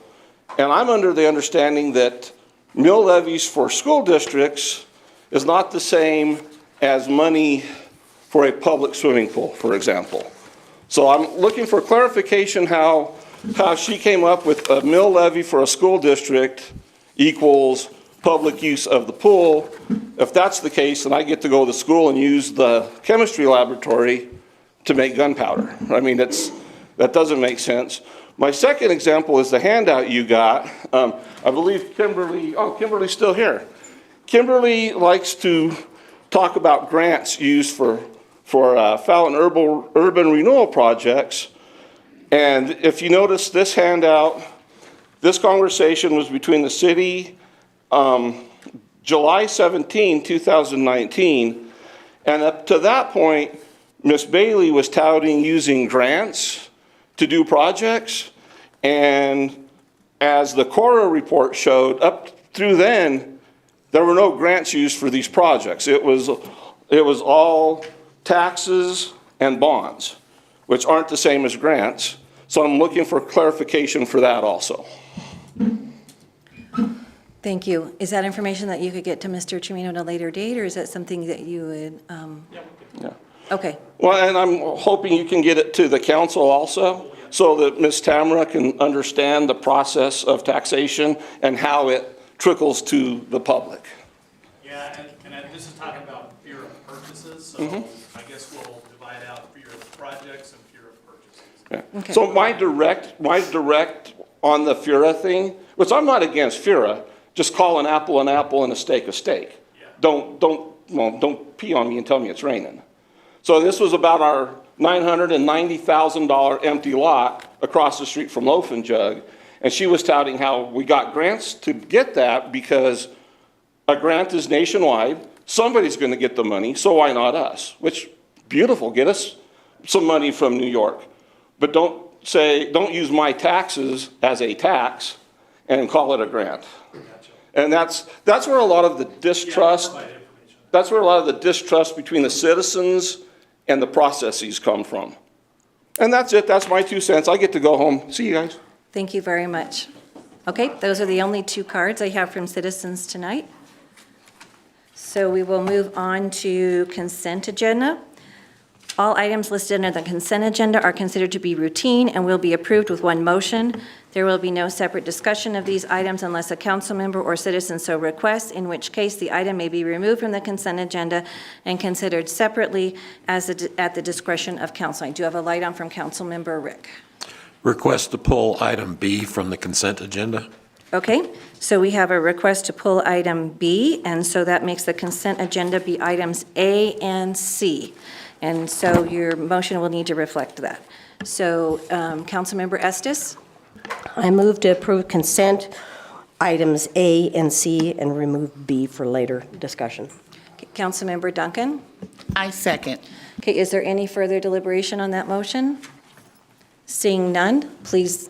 And I'm under the understanding that mill levies for school districts is not the same as money for a public swimming pool, for example. So I'm looking for clarification how she came up with a mill levy for a school district equals public use of the pool. If that's the case, then I get to go to school and use the chemistry laboratory to make gunpowder. I mean, that doesn't make sense. My second example is the handout you got. I believe Kimberly's still here. Kimberly likes to talk about grants used for Fountain urban renewal projects. And if you notice this handout, this conversation was between the city, July 17, 2019. And up to that point, Ms. Bailey was touting using grants to do projects. And as the Cora report showed, up through then, there were no grants used for these projects. It was all taxes and bonds, which aren't the same as grants. So I'm looking for clarification for that also. Thank you. Is that information that you could get to Mr. Chimino at a later date, or is that something that you would? Yeah. Okay. Well, and I'm hoping you can get it to the council also, so that Ms. Tamara can understand the process of taxation and how it trickles to the public. Yeah, and this is talking about fear of purchases, so I guess we'll divide out fear of projects and fear of purchases. Yeah. Okay. So my direct on the FURA thing, which I'm not against FURA, just call an apple and a steak a steak. Yeah. Don't pee on me and tell me it's raining. So this was about our $990,000 empty lot across the street from Loaf and Jug. And she was touting how we got grants to get that because a grant is nationwide. Somebody's going to get the money, so why not us? Which, beautiful, get us some money from New York. But don't use my taxes as a tax and call it a grant. And that's where a lot of the distrust, between the citizens and the processes come from. And that's it. That's my 2 cents. I get to go home. See you guys. Thank you very much. Okay, those are the only 2 cards I have from citizens tonight. So we will move on to consent agenda. All items listed under the consent agenda are considered to be routine and will be approved with one motion. There will be no separate discussion of these items unless a council member or citizen so requests, in which case the item may be removed from the consent agenda and considered separately at the discretion of council. I do have a light on from Councilmember Rick. Request to pull item B from the consent agenda. Okay, so we have a request to pull item B, and so that makes the consent agenda be items A and C. And so your motion will need to reflect that. So, Councilmember Estes? I move to approve consent items A and C and remove B for later discussion. Councilmember Duncan? I second. Okay, is there any further deliberation on that motion? Seeing none, please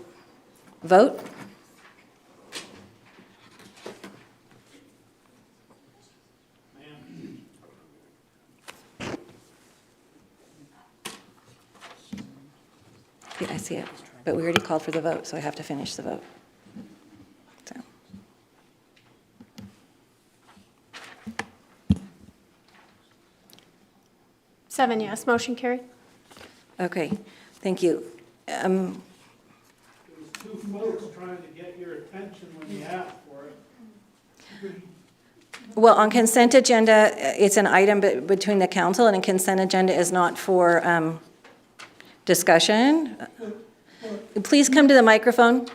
vote. Yeah, I see it, but we already called for the vote, so I have to finish the vote. So. Seven yes, motion carried. Okay, thank you. Two folks trying to get your attention when you ask for it. Well, on consent agenda, it's an item between the council, and a consent agenda is not for discussion. Please come to the microphone.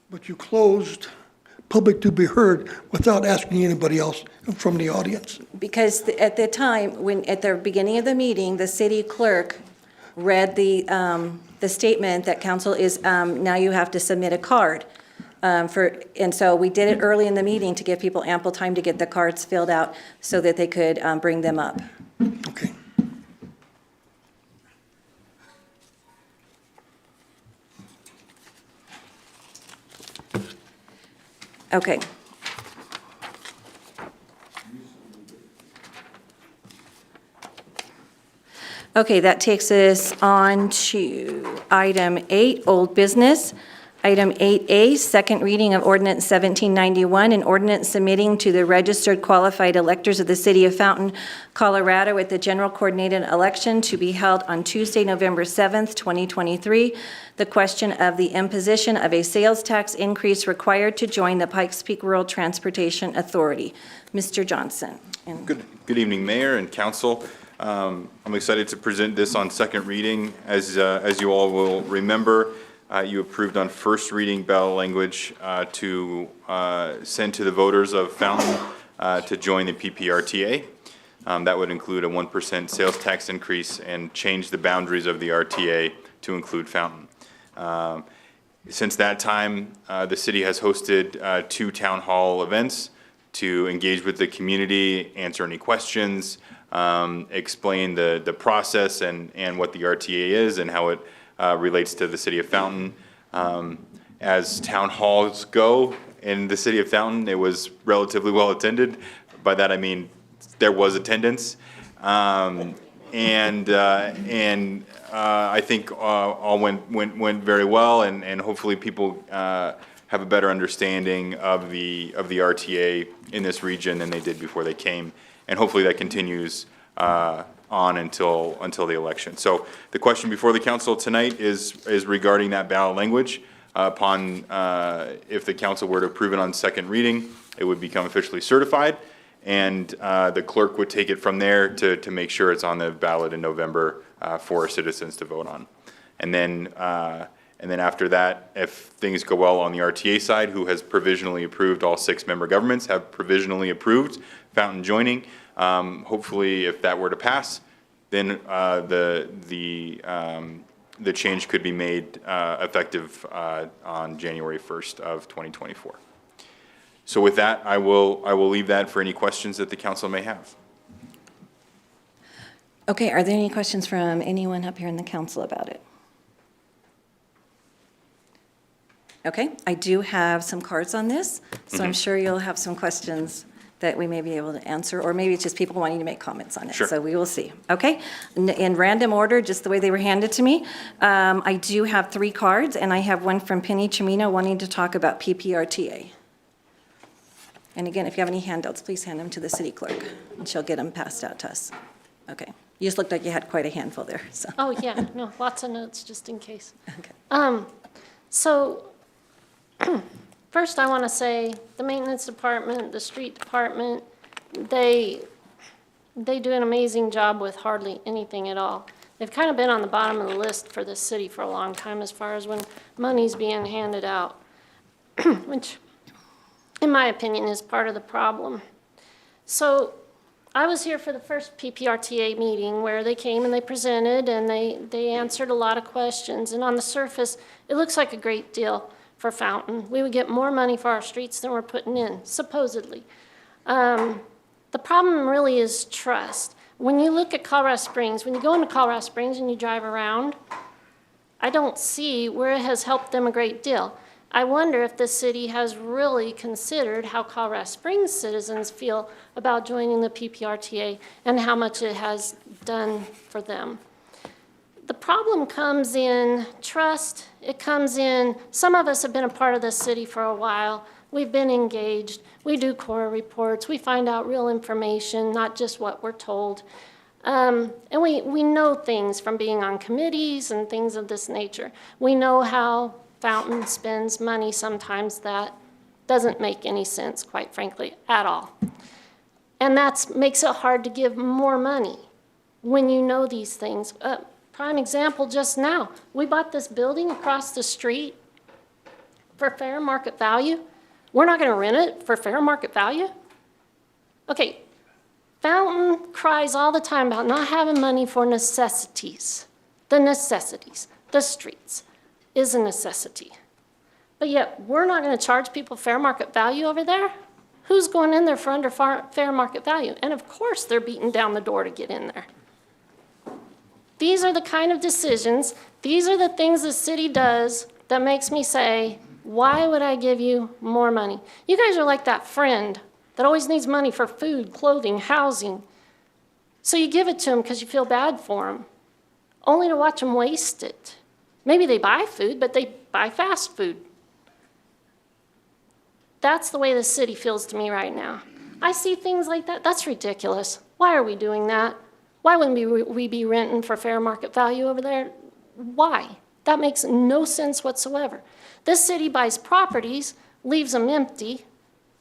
But you closed public to be heard without asking anybody else from the audience. Because at the time, at the beginning of the meeting, the city clerk read the statement that council is, now you have to submit a card. And so we did it early in the meeting to give people ample time to get the cards filled out so that they could bring them up. Okay. Okay. Okay, that takes us on to item 8, old business. Item 8A, second reading of ordinance 1791, an ordinance submitting to the registered qualified electors of the city of Fountain, Colorado at the general coordinated election to be held on Tuesday, November 7th, 2023, the question of the imposition of a sales tax increase required to join the Pikes Peak Rural Transportation Authority. Mr. Johnson. Good evening, Mayor and Council. I'm excited to present this on second reading. As you all will remember, you approved on first reading ballot language to send to the voters of Fountain to join the PPRTA. That would include a 1% sales tax increase and change the boundaries of the RTA to include Fountain. Since that time, the city has hosted 2 town hall events to engage with the community, answer any questions, explain the process and what the RTA is and how it relates to the city of Fountain. As town halls go in the city of Fountain, it was relatively well attended. By that I mean there was attendance, and I think all went very well, and hopefully people have a better understanding of the RTA in this region than they did before they came, and hopefully that continues on until the election. So the question before the council tonight is regarding that ballot language. Upon if the council were to approve it on second reading, it would become officially certified, and the clerk would take it from there to make sure it's on the ballot in November for our citizens to vote on. And then after that, if things go well on the RTA side, who has provisionally approved, all 6 member governments have provisionally approved Fountain joining. Hopefully, if that were to pass, then the change could be made effective on January 1st of 2024. So with that, I will leave that for any questions that the council may have. Okay, are there any questions from anyone up here in the council about it? Okay, I do have some cards on this, so I'm sure you'll have some questions that we may be able to answer, or maybe it's just people wanting to make comments on it. Sure. So we will see. Okay? In random order, just the way they were handed to me, I do have 3 cards, and I have one from Penny Chimino wanting to talk about PPRTA. And again, if you have any handouts, please hand them to the city clerk, and she'll get them passed out to us. Okay. You just looked like you had quite a handful there, so. Oh, yeah, no, lots of notes, just in case. Okay. So, first I want to say, the maintenance department, the street department, they do an amazing job with hardly anything at all. They've kind of been on the bottom of the list for this city for a long time as far as when money's being handed out, which, in my opinion, is part of the problem. So, I was here for the first PPRTA meeting where they came and they presented and they answered a lot of questions. And on the surface, it looks like a great deal for Fountain. We would get more money for our streets than we're putting in, supposedly. The problem really is trust. When you look at Colorado Springs, when you go into Colorado Springs and you drive around, I don't see where it has helped them a great deal. I wonder if the city has really considered how Colorado Springs citizens feel about joining the PPRTA and how much it has done for them. The problem comes in trust. It comes in, some of us have been a part of this city for a while. We've been engaged. We do core reports. We find out real information, not just what we're told. And we know things from being on committees and things of this nature. We know how Fountain spends money sometimes that doesn't make any sense, quite frankly, at all. And that makes it hard to give more money when you know these things. Prime example just now, we bought this building across the street for fair market value. We're not going to rent it for fair market value? Okay, Fountain cries all the time about not having money for necessities. The necessities, the streets, is a necessity. But yet, we're not going to charge people fair market value over there? Who's going in there for under fair market value? And of course, they're beating down the door to get in there. These are the kind of decisions, these are the things the city does that makes me say, why would I give you more money? You guys are like that friend that always needs money for food, clothing, housing. So you give it to them because you feel bad for them, only to watch them waste it. Maybe they buy food, but they buy fast food. That's the way the city feels to me right now. I see things like that. That's ridiculous. Why are we doing that? Why wouldn't we be renting for fair market value over there? Why? That makes no sense whatsoever. This city buys properties, leaves them empty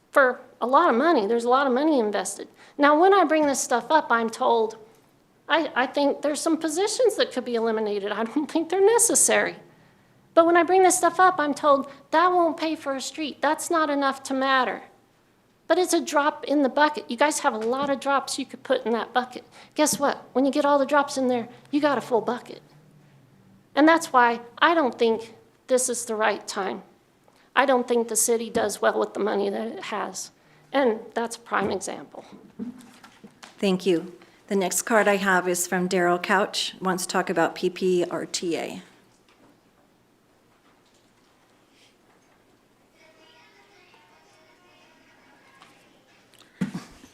for a lot of money. There's a lot of money invested. Now, when I bring this stuff up, I'm told, I think there's some positions that could be eliminated. I don't think they're necessary. But when I bring this stuff up, I'm told that won't pay for a street. That's not enough to matter. But it's a drop in the bucket. You guys have a lot of drops you could put in that bucket. Guess what? When you get all the drops in there, you got a full bucket. And that's why I don't think this is the right time. I don't think the city does well with the money that it has. And that's a prime example. Thank you. The next card I have is from Daryl Couch, wants to talk about PPRTA.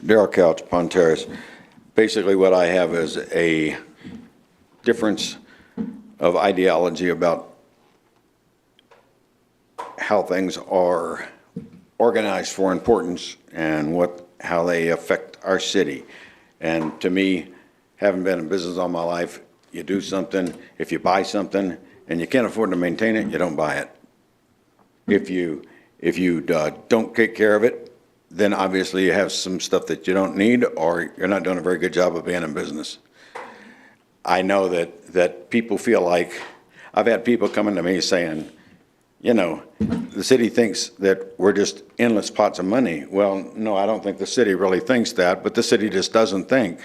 Daryl Couch, Pond Terrace. Basically, what I have is a difference of ideology about how things are organized for importance and how they affect our city. And to me, having been in business all my life, you do something, if you buy something and you can't afford to maintain it, you don't buy it. If you don't take care of it, then obviously you have some stuff that you don't need, or you're not doing a very good job of being in business. I know that people feel like, I've had people coming to me saying, you know, the city thinks that we're just endless pots of money. Well, no, I don't think the city really thinks that, but the city just doesn't think.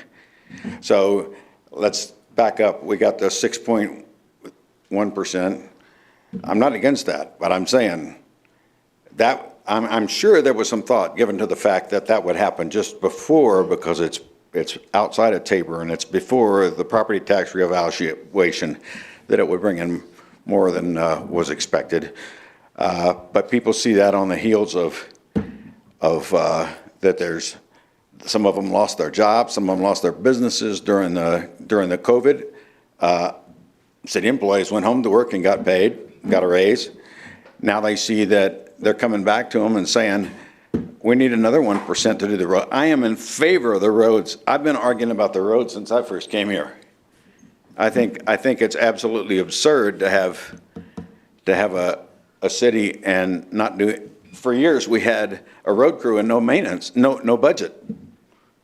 So let's back up. We got the 6.1%. I'm not against that, but I'm saying that I'm sure there was some thought given to the fact that that would happen just before, because it's outside of Tabor and it's before the property tax reevaluation, that it would bring in more than was expected. But people see that on the heels of that there's Some of them lost their jobs, some of them lost their businesses during the COVID. City employees went home to work and got paid, got a raise. Now they see that they're coming back to them and saying, we need another 1% to do the road. I am in favor of the roads. I've been arguing about the roads since I first came here. I think it's absolutely absurd to have a city and not do it. For years, we had a road crew and no maintenance, no budget.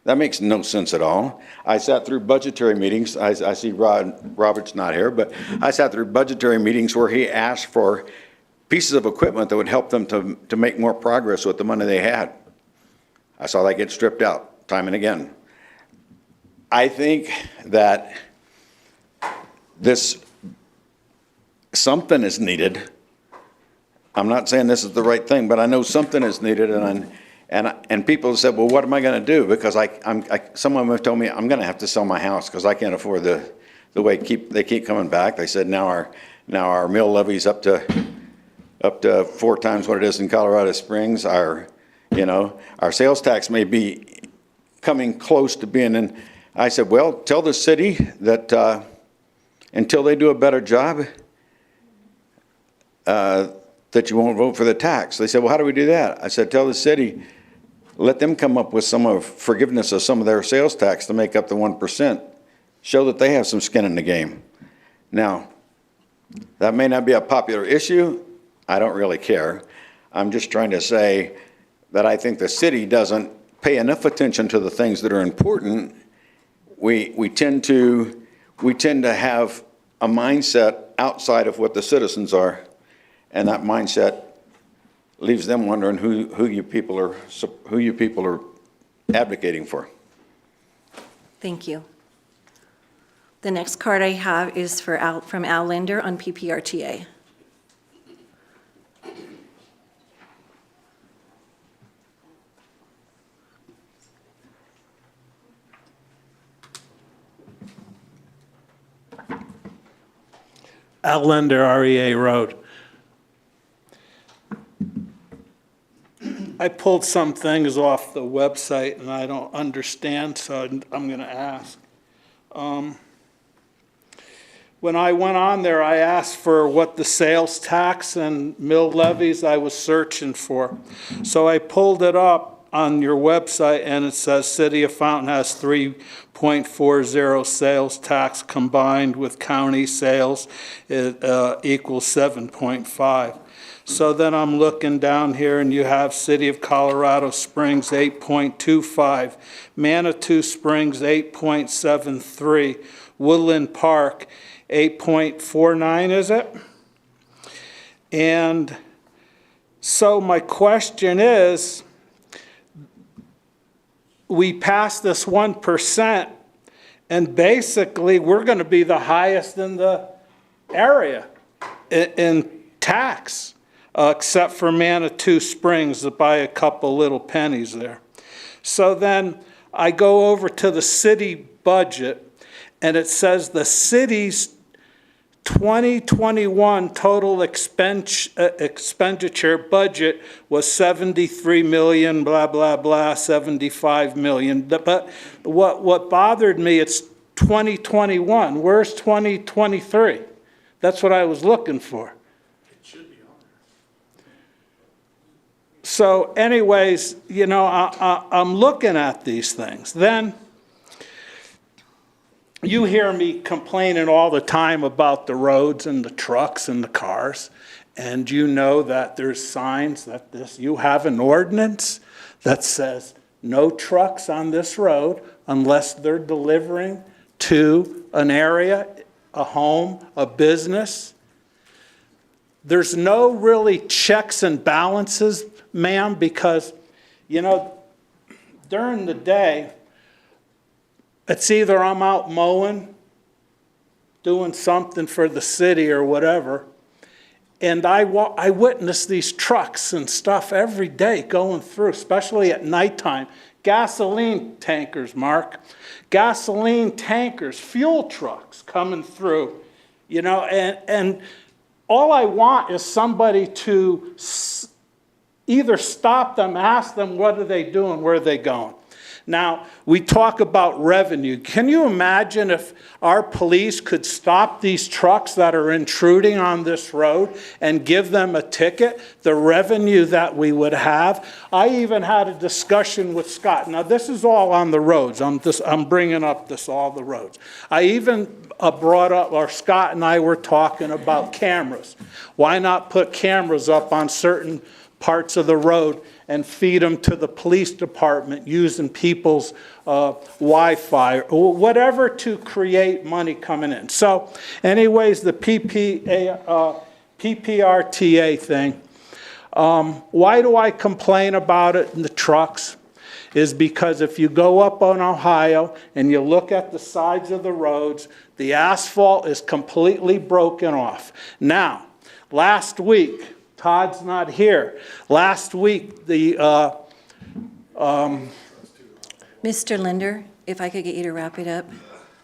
That makes no sense at all. I sat through budgetary meetings. I see Robert's not here, but I sat through budgetary meetings where he asked for pieces of equipment that would help them to make more progress with the money they had. I saw that get stripped out time and again. I think that something is needed. I'm not saying this is the right thing, but I know something is needed, and people have said, well, what am I going to do? Because some of them have told me I'm going to have to sell my house because I can't afford the way they keep coming back. They said now our mill levy's up to 4 times what it is in Colorado Springs. Our sales tax may be coming close to being in. I said, well, tell the city that until they do a better job, that you won't vote for the tax. They said, well, how do we do that? I said, tell the city, let them come up with some of forgiveness of some of their sales tax to make up the 1%. Show that they have some skin in the game. Now, that may not be a popular issue. I don't really care. I'm just trying to say that I think the city doesn't pay enough attention to the things that are important. We tend to have a mindset outside of what the citizens are. And that mindset leaves them wondering who you people are advocating for. Thank you. The next card I have is from Al Linder on PPRTA. Al Linder, REA Road. I pulled some things off the website and I don't understand, so I'm going to ask. When I went on there, I asked for what the sales tax and mill levies I was searching for. So I pulled it up on your website and it says City of Fountain has 3.40 sales tax combined with county sales. It equals 7.5. So then I'm looking down here and you have City of Colorado Springs 8.25, Manitou Springs 8.73, Woodland Park 8.49, is it? And so my question is, we passed this 1% and basically we're going to be the highest in the area in tax. Except for Manitou Springs by a couple little pennies there. So then I go over to the city budget and it says the city's 2021 total expenditure budget was 73 million, blah, blah, blah, 75 million. But what bothered me, it's 2021. Where's 2023? That's what I was looking for. So anyways, I'm looking at these things. Then you hear me complaining all the time about the roads and the trucks and the cars. And you know that there's signs that you have an ordinance that says no trucks on this road unless they're delivering to an area, a home, a business. There's no really checks and balances, ma'am, because, during the day, it's either I'm out mowing, doing something for the city or whatever, and I witness these trucks and stuff every day going through, especially at nighttime. Gasoline tankers, Mark. Gasoline tankers, fuel trucks coming through, and all I want is somebody to either stop them, ask them, what are they doing, where are they going? Now, we talk about revenue. Can you imagine if our police could stop these trucks that are intruding on this road and give them a ticket, the revenue that we would have? I even had a discussion with Scott. Now, this is all on the roads. I'm bringing up all the roads. I even brought up, or Scott and I were talking about cameras. Why not put cameras up on certain parts of the road and feed them to the police department using people's Wi-Fi or whatever to create money coming in. So anyways, the PPRTA thing, why do I complain about it in the trucks? Is because if you go up on Ohio and you look at the sides of the roads, the asphalt is completely broken off. Now, last week, Todd's not here. Last week, Mr. Linder, if I could get you to wrap it up.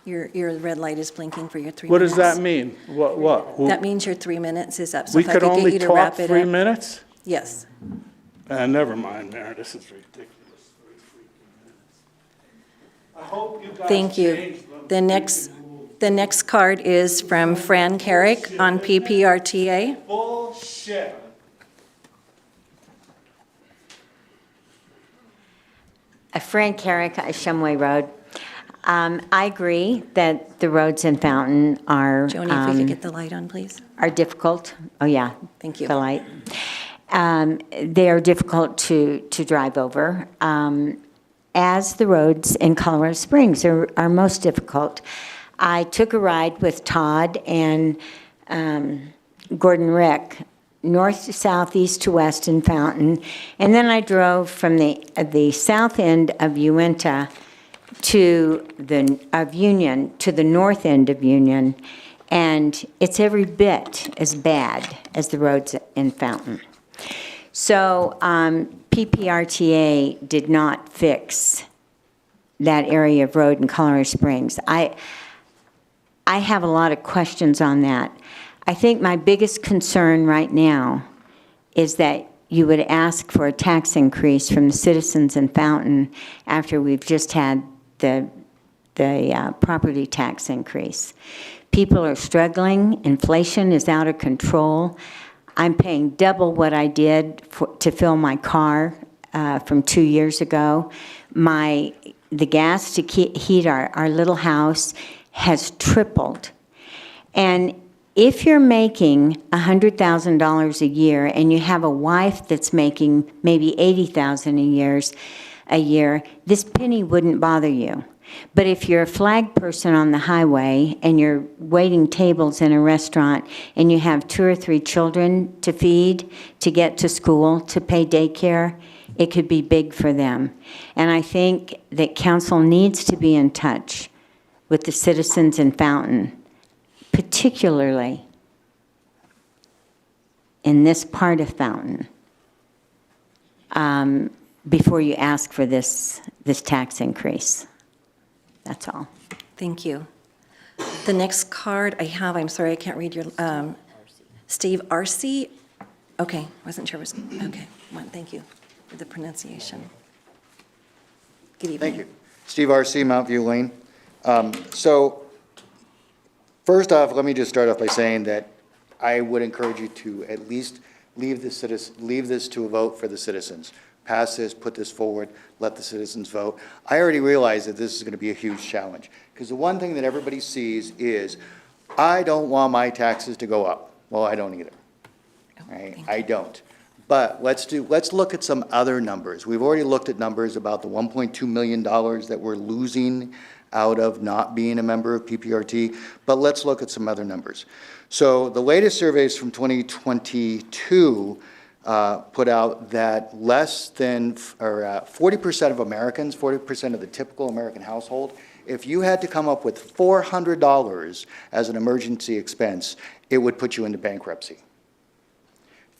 Your red light is blinking for your 3 minutes. What does that mean? What? That means your 3 minutes is up. So We if I could could get only you to talk wrap it 3 up. minutes? Yes. Never mind, Mayor, this is ridiculous. I hope you guys Thank you. change The next card is from Fran Carrick on PPRTA. Bullshit. Frank Carrick, Shumway Road. I agree that the roads in Fountain are. Joni, if we could get the light on, please. Are difficult. Oh, yeah. Thank you. The light. They are difficult to drive over, as the roads in Colorado Springs are most difficult. I took a ride with Todd and Gordon Rick, north to south, east to west in Fountain, and then I drove from the south end of Uinta of Union to the north end of Union, and it's every bit as bad as the roads in Fountain. So PPRTA did not fix that area of road in Colorado Springs. I have a lot of questions on that. I think my biggest concern right now is that you would ask for a tax increase from the citizens in Fountain after we've just had the property tax increase. People are struggling. Inflation is out of control. I'm paying double what I did to fill my car from 2 years ago. The gas to heat our little house has tripled. And if you're making $100,000 a year and you have a wife that's making maybe $80,000 a year, this penny wouldn't bother you. But if you're a flag person on the highway and you're waiting tables in a restaurant and you have 2 or 3 children to feed, to get to school, to pay daycare, it could be big for them. And I think that council needs to be in touch with the citizens in Fountain, particularly in this part of Fountain, before you ask for this tax increase. That's all. Thank you. The next card I have, I'm sorry, I can't read your, Steve Arce? Okay, wasn't sure it was, okay, thank you for the pronunciation. Good evening. Thank you. Steve Arce, Mount View Lane. So, first off, let me just start off by saying that I would encourage you to at least leave this to a vote for the citizens. Pass this, put this forward, let the citizens vote. I already realize that this is going to be a huge challenge, because the one thing that everybody sees is, I don't want my taxes to go up. Well, I don't either. Right? I don't. But let's look at some other numbers. We've already looked at numbers about the $1.2 million that we're losing out of not being a member of PPRT, but let's look at some other numbers. So the latest surveys from 2022 put out that less than 40% of Americans, 40% of the typical American household, if you had to come up with $400 as an emergency expense, it would put you into bankruptcy.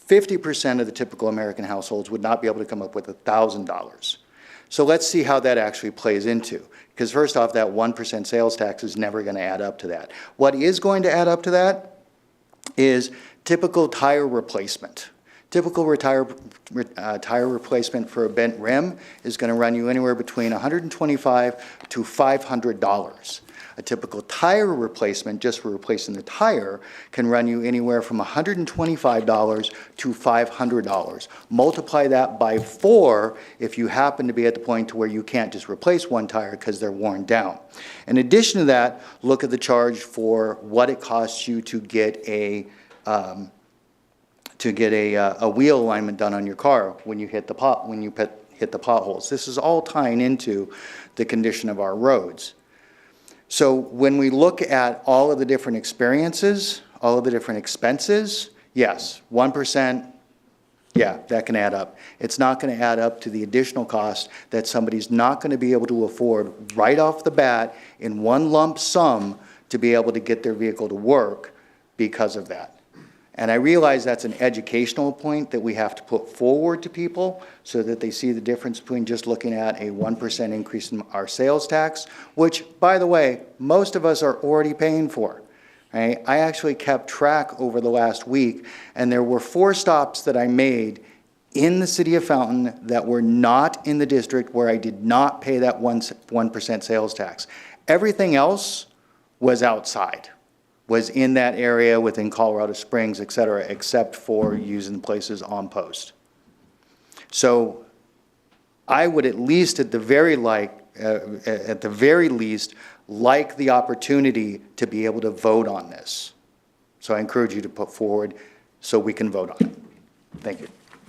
50% of the typical American households would not be able to come up with $1,000. So let's see how that actually plays into. Because first off, that 1% sales tax is never going to add up to that. What is going to add up to that is typical tire replacement. Typical tire replacement for a bent rim is going to run you anywhere between $125 to $500. A typical tire replacement, just for replacing the tire, can run you anywhere from $125 to $500. Multiply that by 4 if you happen to be at the point to where you can't just replace one tire because they're worn down. In addition to that, look at the charge for what it costs you to get a wheel alignment done on your car when you hit the potholes. This is all tying into the condition of our roads. So when we look at all of the different experiences, all of the different expenses, yes, 1%, yeah, that can add up. It's not going to add up to the additional cost that somebody's not going to be able to afford right off the bat in one lump sum to be able to get their vehicle to work because of that. And I realize that's an educational point that we have to put forward to people so that they see the difference between just looking at a 1% increase in our sales tax, which, by the way, most of us are already paying for. Right? I actually kept track over the last week, and there were 4 stops that I made in the city of Fountain that were not in the district where I did not pay that 1% sales tax. Everything else was outside. Was in that area within Colorado Springs, et cetera, except for using places on post. So I would at least, at the very least, like the opportunity to be able to vote on this. So I encourage you to put forward so we can vote on it. Thank you.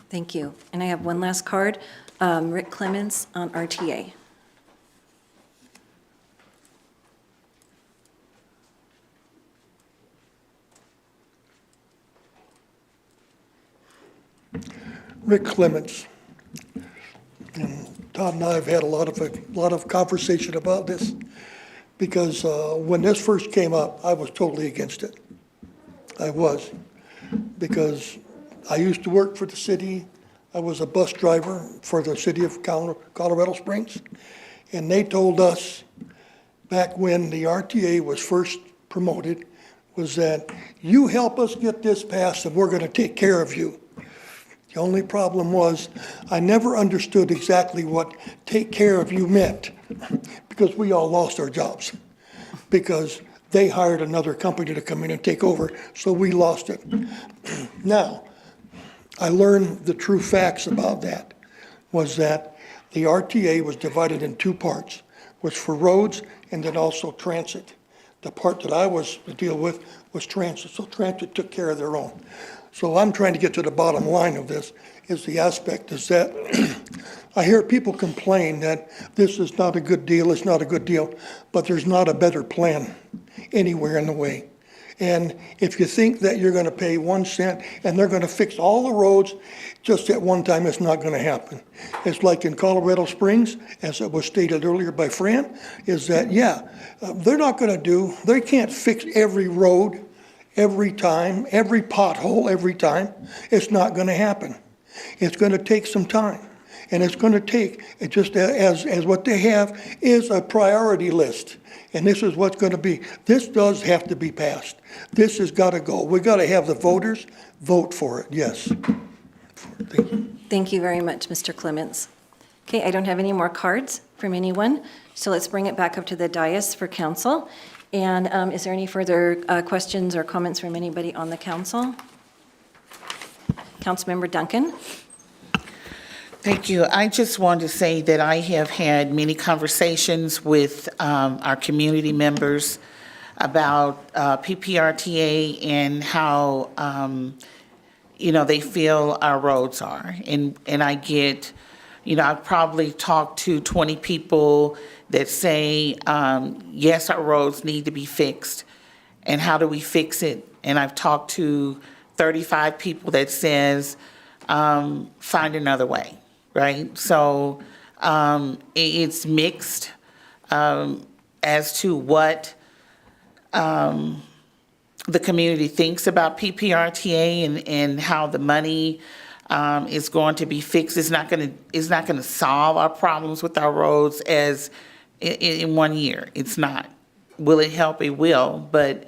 Thank you. And I have one last card. Rick Clemens on RTA. Rick Clements. And Todd and I have had a lot of conversation about this because when this first came up, I was totally against it. I was, because I used to work for the city. I was a bus driver for the city of Colorado Springs, and they told us back when the RTA was first promoted was that you help us get this passed and we're going to take care of you. The only problem was I never understood exactly what take care of you meant because we all lost our jobs because they hired another company to come in and take over, so we lost it. Now, I learned the true facts about that was that the RTA was divided in 2 parts, was for roads and then also transit. The part that I was to deal with was transit, so transit took care of their own. So I'm trying to get to the bottom line of this, is the aspect is that I hear people complain that this is not a good deal, it's not a good deal, but there's not a better plan anywhere in the way. And if you think that you're going to pay 1 cent and they're going to fix all the roads just at one time, it's not going to happen. It's like in Colorado Springs, as it was stated earlier by Fran, is that, they're not going to they can't fix every road every time, every pothole every time. It's not going to happen. It's going to take some time. And it's going to take, just as what they have is a priority list. And this is what's going to be. This does have to be passed. This has got to go. We've got to have the voters vote for it, yes. Thank you. Thank you very much, Mr. Clements. Okay, I don't have any more cards from anyone, so let's bring it back up to the dais for council. And is there any further questions or comments from anybody on the council? Councilmember Duncan. Thank you. I just want to say that I have had many conversations with our community members about PPRTA and how, they feel our roads are. And I get, I've probably talked to 20 people that say, yes, our roads need to be fixed. And how do we fix it? And I've talked to 35 people that says, find another way. Right? So it's mixed as to what the community thinks about PPRTA and how the money is going to be fixed. It's not going to solve our problems with our roads as in 1 year. It's not. Will it help? It will. But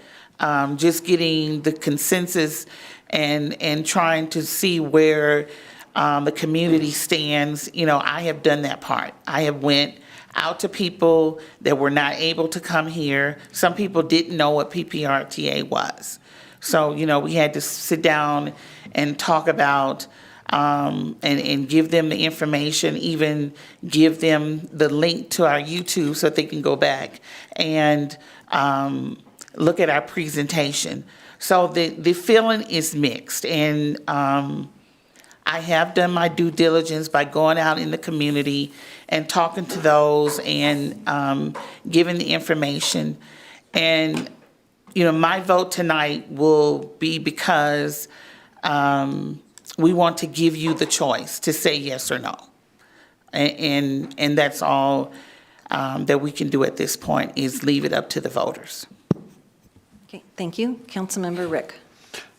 just getting the consensus and trying to see where the community stands. You know, I have done that part. I have went out to people that were not able to come here. Some people didn't know what PPRTA was. So, you know, we had to sit down and talk about and give them the information, even give them the link to our YouTube so that they can go back and look at our presentation. So the feeling is mixed, and I have done my due diligence by going out in the community and talking to those and giving the information. And, you know, my vote tonight will be because we want to give you the choice to say yes or no. And that's all that we can do at this point, is leave it up to the voters. Okay, thank you. Councilmember Rick.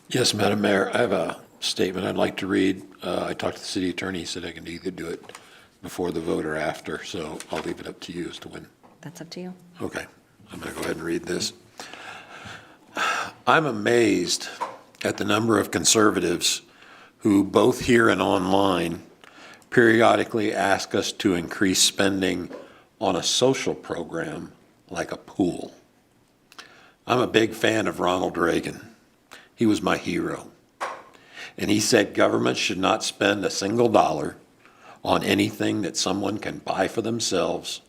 Yes, Madam Mayor, I have a statement I'd like to read. I talked to the city attorney. He said I can either do it before the vote or after, so I'll leave it up to you as to when. That's up to you. Okay, I'm going to go ahead and read this. I'm amazed at the number of conservatives who, both here and online, periodically ask us to increase spending on a social program like a pool. I'm a big fan of Ronald Reagan. He was my hero. And he said government should not spend a single dollar on anything that someone can buy for themselves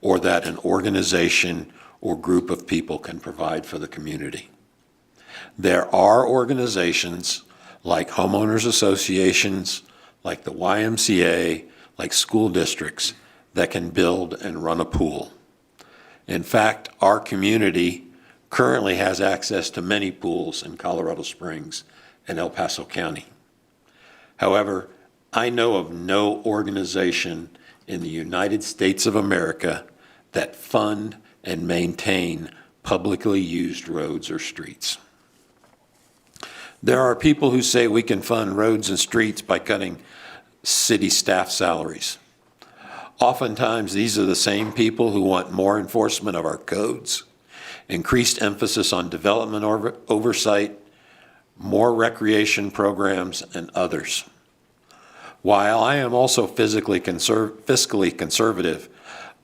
or that an organization or group of people can provide for the community. There are organizations like homeowners associations, like the YMCA, like school districts that can build and run a pool. In fact, our community currently has access to many pools in Colorado Springs and El Paso County. However, I know of no organization in the United States of America that fund and maintain publicly used roads or streets. There are people who say we can fund roads and streets by cutting city staff salaries. Oftentimes, these are the same people who want more enforcement of our codes, increased emphasis on development oversight, more recreation programs, and others. While I am also fiscally conservative,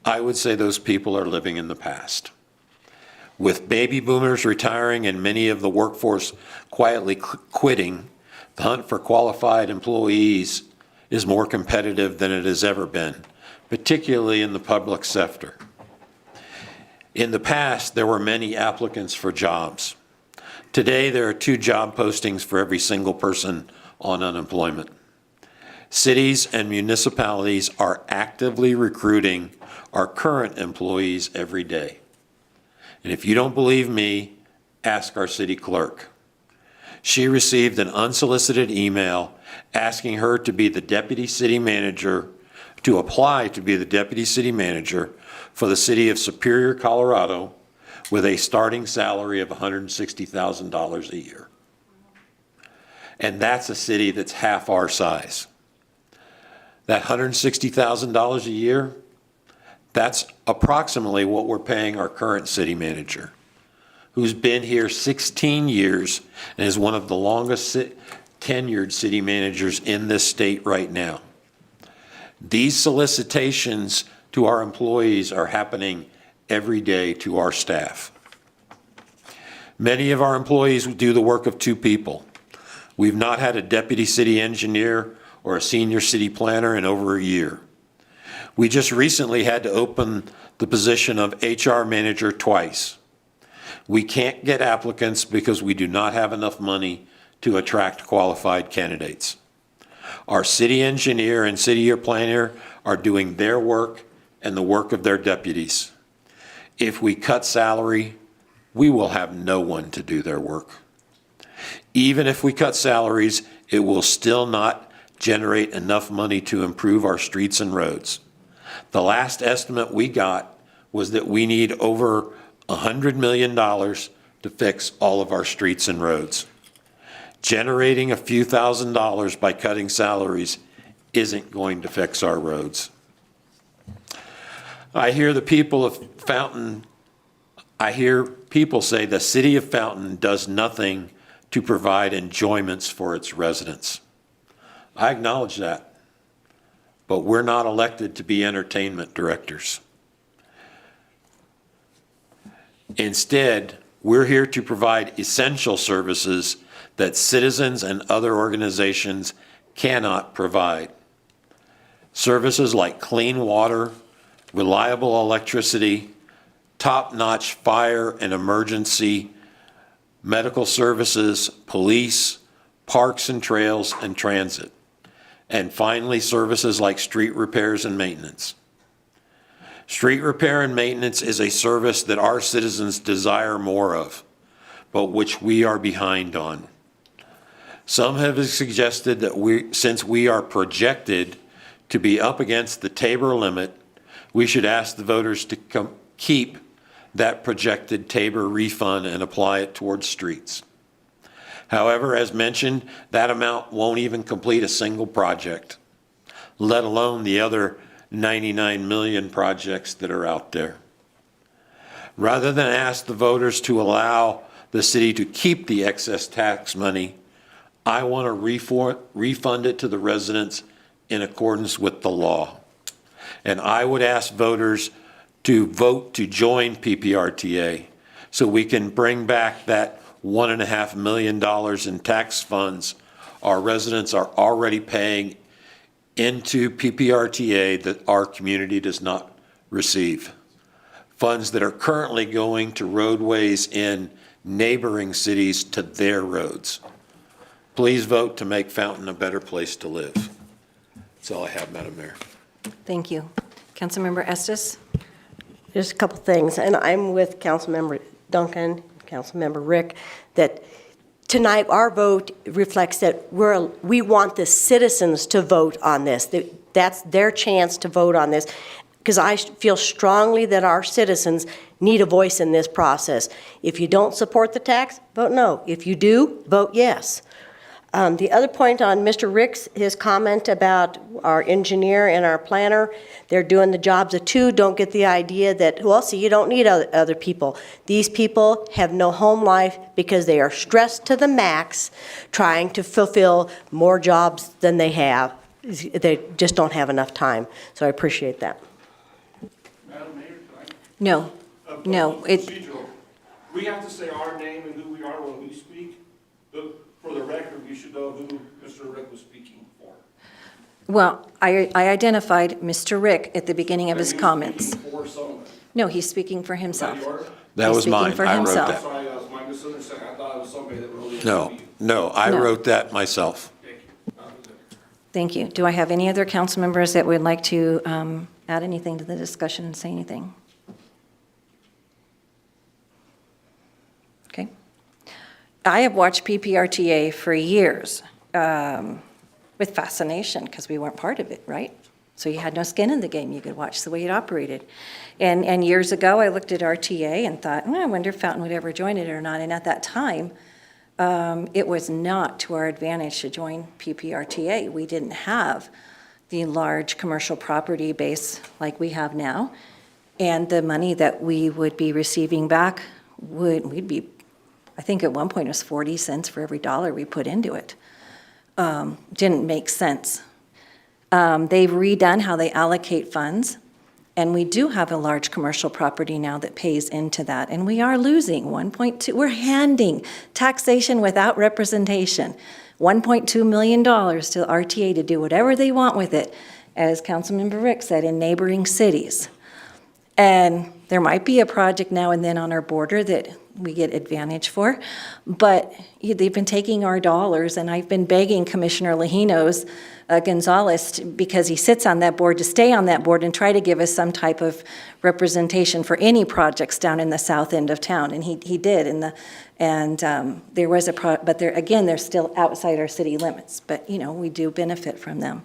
I would say those people are living in the past. With baby boomers retiring and many of the workforce quietly quitting, the hunt for qualified employees is more competitive than it has ever been, particularly in the public sector. In the past, there were many applicants for jobs. Today, there are 2 job postings for every single person on unemployment. Cities and municipalities are actively recruiting our current employees every day. And if you don't believe me, ask our city clerk. She received an unsolicited email asking her to be the deputy city manager, to apply to be the deputy city manager for the city of Superior, Colorado, with a starting salary of $160,000 a year. And that's a city that's half our size. That $160,000 a year, that's approximately what we're paying our current city manager, who's been here 16 years and is one of the longest tenured city managers in this state right now. These solicitations to our employees are happening every day to our staff. Many of our employees do the work of 2 people. We've not had a deputy city engineer or a senior city planner in over a year. We just recently had to open the position of HR manager twice. We can't get applicants because we do not have enough money to attract qualified candidates. Our city engineer and city planner are doing their work and the work of their deputies. If we cut salary, we will have no one to do their work. Even if we cut salaries, it will still not generate enough money to improve our streets and roads. The last estimate we got was that we need over $100 million to fix all of our streets and roads. Generating a few $1,000s by cutting salaries isn't going to fix our roads. I hear the people of Fountain I hear people say the city of Fountain does nothing to provide enjoyments for its residents. I acknowledge that, but we're not elected to be entertainment directors. Instead, we're here to provide essential services that citizens and other organizations cannot provide. Services like clean water, reliable electricity, top-notch fire and emergency medical services, police, parks and trails, and transit. And finally, services like street repairs and maintenance. Street repair and maintenance is a service that our citizens desire more of, but which we are behind on. Some have suggested that since we are projected to be up against the Tabor limit, we should ask the voters to keep that projected Tabor refund and apply it towards streets. However, as mentioned, that amount won't even complete a single project, let alone the other 99 million projects that are out there. Rather than ask the voters to allow the city to keep the excess tax money, I want to refund it to the residents in accordance with the law. And I would ask voters to vote to join PPRTA so we can bring back that $1.5 million in tax funds our residents are already paying into PPRTA that our community does not receive. Funds that are currently going to roadways in neighboring cities to their roads. Please vote to make Fountain a better place to live. That's all I have, Madam Mayor. Thank you. Councilmember Estes? Just a couple things, and I'm with Councilmember Duncan, Councilmember Rick, that tonight our vote reflects that we want the citizens to vote on this. That's their chance to vote on this, because I feel strongly that our citizens need a voice in this process. If you don't support the tax, vote no. If you do, vote yes. The other point on Mr. Rick's, his comment about our engineer and our planner, they're doing the jobs of two. Don't get the idea that, well, see, you don't need other people. These people have no home life because they are stressed to the max trying to fulfill more jobs than they have. They just don't have enough time. So I appreciate that. Madam Mayor, can I? No, no. Procedural. We have to say our name and who we are when we speak. For the record, we should know who Mr. Rick was speaking for. Well, I identified Mr. Rick at the beginning of his comments. For someone. No, he's speaking for himself. That He's was speaking mine. for I wrote himself. that. Sorry, that was my misunderstanding. I thought it was somebody that really. No, I No. wrote that myself. Thank you. Do I have any other council members that would like to add anything to the discussion and say anything? Okay. I have watched PPRTA for years with fascination because we weren't part of it, right? So you had no skin in the game. You could watch the way it operated. And years ago, I looked at RTA and thought, I wonder if Fountain would ever join it or not. And at that time, it was not to our advantage to join PPRTA. We didn't have the large commercial property base like we have now. And the money that we would be receiving back, we'd be, I think at one point it was 40 cents for every dollar we put into it. Didn't make sense. They've redone how they allocate funds. And we do have a large commercial property now that pays into that. And we are losing 1.2, we're handing taxation without representation, $1.2 million to RTA to do whatever they want with it, as Councilmember Rick said, in neighboring cities. And there might be a project now and then on our border that we get advantage for, but they've been taking our dollars, and I've been begging Commissioner Gonzalez, because he sits on that board, to stay on that board and try to give us some type of representation for any projects down in the south end of town, and he did. There was but they're still outside our city limits, but we do benefit from them.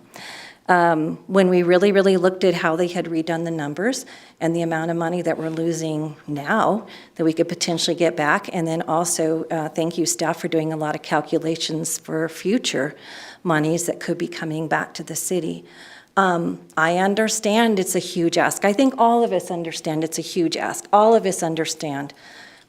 When we really, really looked at how they had redone the numbers and the amount of money that we're losing now that we could potentially get back, and then also thank you, staff, for doing a lot of calculations for future monies that could be coming back to the city. I understand it's a huge ask. I think all of us understand it's a huge ask. All of us understand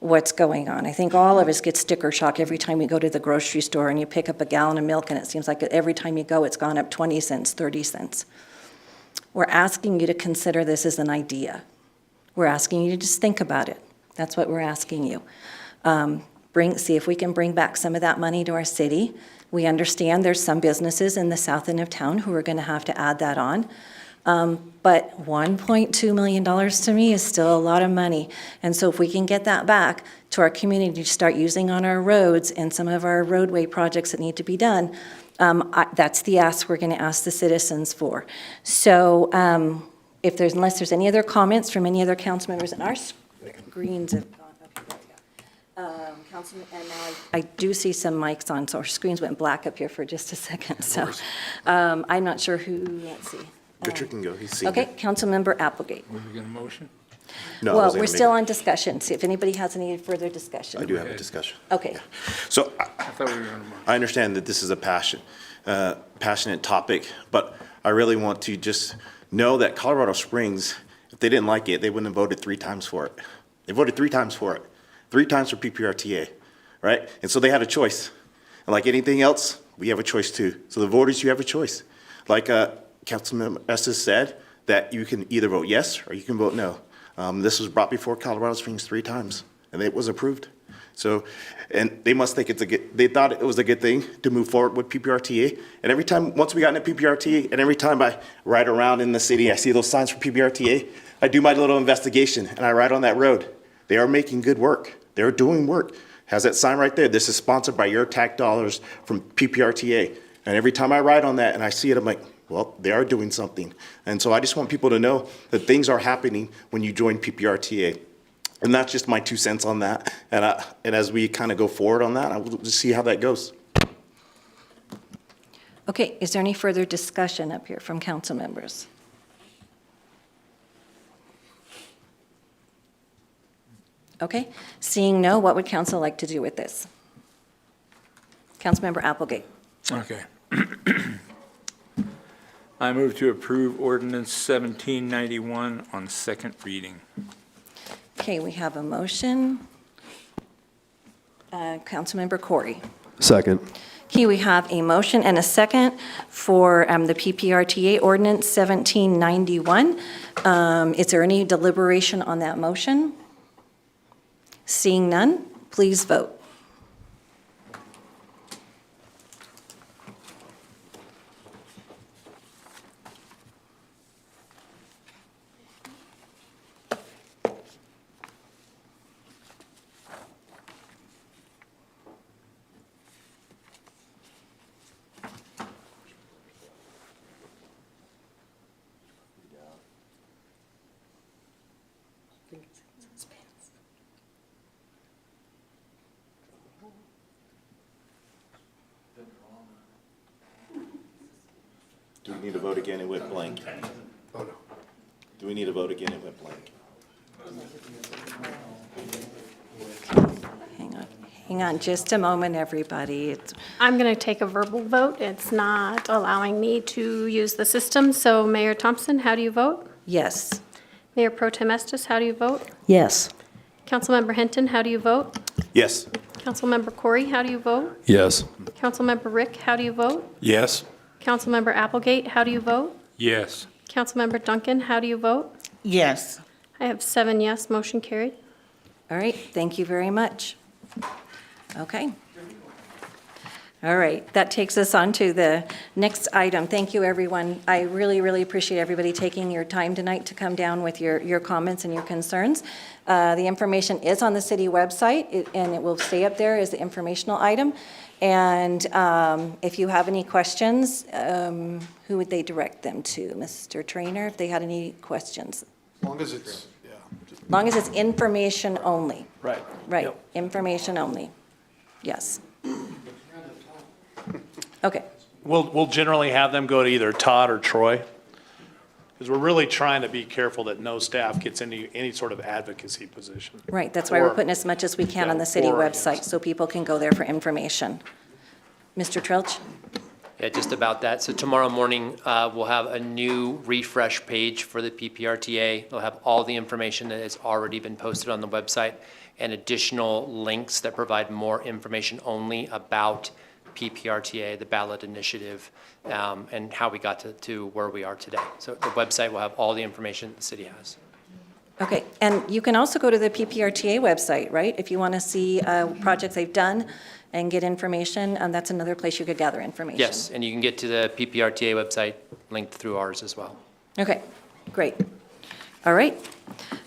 what's going on. I think all of us get sticker shock every time we go to the grocery store and you pick up a gallon of milk and it seems like every time you go it's gone up 20 cents, 30 cents. We're asking you to consider this as an idea. We're asking you to just think about it. That's what we're asking you. See if we can bring back some of that money to our city. We understand there's some businesses in the south end of town who are going to have to add that on. But $1.2 million to me is still a lot of money. And so if we can get that back to our community to start using on our roads and some of our roadway projects that need to be done, that's the ask we're going to ask the citizens for. So unless there's any other comments from any other council members, and our screens have gone up. There we go. Councilman, and now I do see some mics on, so our screens went black up here for just a second. So I'm not sure who, let's see. Richard can go, he's seen Okay, it. Councilmember Applegate. Were we going to motion? No, I Well, wasn't we're gonna still make on discussion. See if anybody has any further discussion. I do have a discussion. Okay. So I thought we were going to motion. I understand that this is a passionate topic, but I really want to just know that Colorado Springs, if they didn't like it, they wouldn't have voted 3 times for it. They voted 3 times for it, 3 times for PPRTA, right? And so they had a choice. And like anything else, we have a choice too. So the voters, you have a choice. Like Councilmember Estes said, that you can either vote yes or you can vote no. This was brought before Colorado Springs 3 times, and it was approved. So, and they must think they thought it was a good thing to move forward with PPRTA. And every time, once we got into PPRTA, and every time I ride around in the city, I see those signs for PPRTA, I do my little investigation, and I ride on that road. They are making good work. They're doing work. Has that sign right there. This is sponsored by your tax dollars from PPRTA. And every time I ride on that and I see it, I'm like, well, they are doing something. And so I just want people to know that things are happening when you join PPRTA. And that's just my 2 cents on that. And as we kind of go forward on that, I will just see how that goes. Okay, is there any further discussion up here from council members? Okay, seeing no, what would council like to do with this? Councilmember Applegate. Okay. I move to approve ordinance 1791 on second reading. Okay, we have a motion. Councilmember Corey. Second. Okay, we have a motion and a second for the PPRTA ordinance 1791. Is there any deliberation on that motion? Seeing none, please vote. Do we need to vote again? It went blank. Do we need to vote again? It went blank. Hang on just a moment, everybody. I'm going to take a verbal vote. It's not allowing me to use the system. So Mayor Thompson, how do you vote? Yes. Mayor Pro Tem Estes, how do you vote? Yes. Councilmember Hinton, how do you vote? Yes. Councilmember Corey, how do you vote? Yes. Councilmember Rick, how do you vote? Yes. Councilmember Applegate, how do you vote? Yes. Councilmember Duncan, how do you vote? Yes. I have 7 yes, motion carried. All right, thank you very much. Okay. All right, that takes us on to the next item. Thank you, everyone. I really, really appreciate everybody taking your time tonight to come down with your comments and your concerns. The information is on the city website, and it will stay up there as the informational item. And if you have any questions, who would they direct them to? Mr. Trainer, if they had any questions? As long as it's, As long as it's information only. Right. Right, Yep. information only. Yes. Okay. We'll generally have them go to either Todd or Troy, because we're really trying to be careful that no staff gets any sort of advocacy position. Right, that's why we're Or- putting as much as we can on the city or- website, so people can go there for information. Mr. Trilch? Yeah, just about that. So tomorrow morning, we'll have a new refresh page for the PPRTA. They'll have all the information that has already been posted on the website and additional links that provide more information only about PPRTA, the ballot initiative, and how we got to where we are today. So the website will have all the information the city has. Okay, and you can also go to the PPRTA website, right? If you want to see projects they've done and get information, that's another place you could gather information. Yes, and you can get to the PPRTA website linked through ours as well. Okay, great. All right.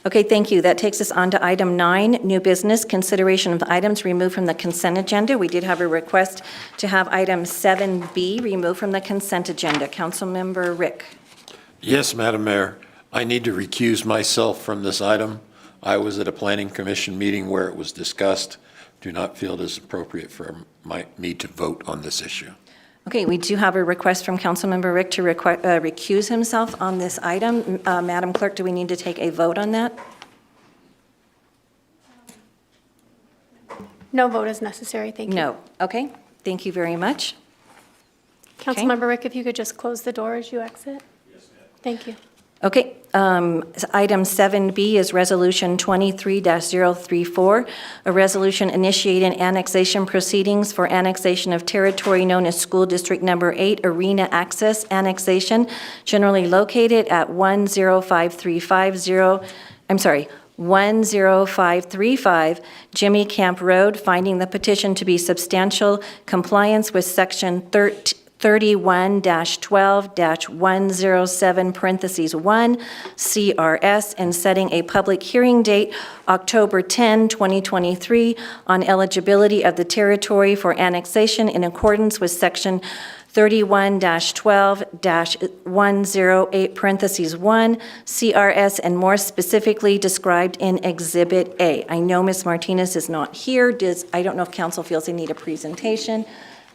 Okay, thank you. That takes us on to item 9, new business, consideration of items removed from the consent agenda. We did have a request to have item 7B removed from the consent agenda. Councilmember Rick. Yes, Madam Mayor. I need to recuse myself from this item. I was at a planning commission meeting where it was discussed. Do not feel it is appropriate for me to vote on this issue. Okay, we do have a request from Councilmember Rick to recuse himself on this item. Madam Clerk, do we need to take a vote on that? No vote is necessary, thank you. No. Okay, thank you very much. Councilmember Rick, if you could just close the door as you exit? Yes, ma'am. Thank you. Okay, item 7B is Resolution 23-034, a resolution initiating annexation proceedings for annexation of territory known as School District Number 8 Arena Access Annexation, generally located at 10535 Jimmy Camp Road, finding the petition to be substantial compliance with Section 31-12-107 parentheses 1 CRS and setting a public hearing date October 10, 2023 on eligibility of the territory for annexation in accordance with Section 31-12-108 parentheses 1 CRS and more specifically described in Exhibit A. I know Ms. Martinez is not here. I don't know if council feels they need a presentation.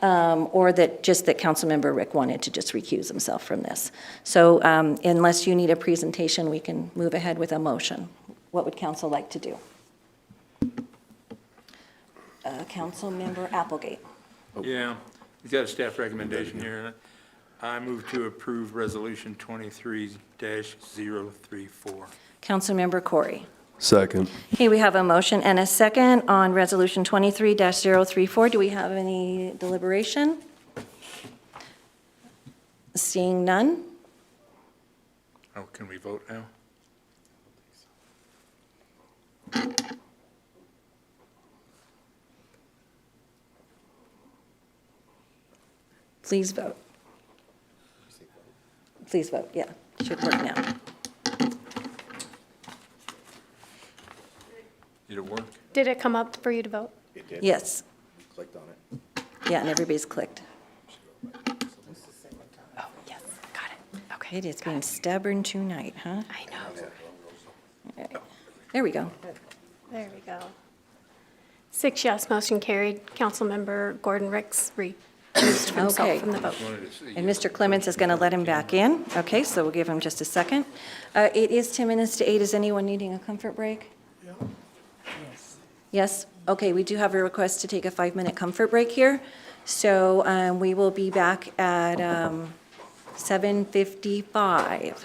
Or that Councilmember Rick wanted to just recuse himself from this. So unless you need a presentation, we can move ahead with a motion. What would council like to do? Councilmember Applegate. Yeah, we've got a staff recommendation here. I move to approve Resolution 23-034. Councilmember Corey. Second. Okay, we have a motion and a second on Resolution 23-034. Do we have any deliberation? Seeing none? Oh, can we vote now? Please vote. Please vote, yeah. Should work now. Did it work? Did it come up for you to vote? It did. Yes. Clicked on it. Yeah, and everybody's clicked. Oh, yes, got it. Okay. It is being stubborn tonight, huh? I know. Okay. There we go. There we go. 6 yes, motion carried. Councilmember Gordon Ricks recused Okay. himself from the vote. And Mr. Clements is going to let him back in. Okay, so we'll give him just a second. It is 10 minutes to 8. Is anyone needing a comfort break? Yes? Okay, we do have a request to take a 5-minute comfort break here. So we will be back at 7:55.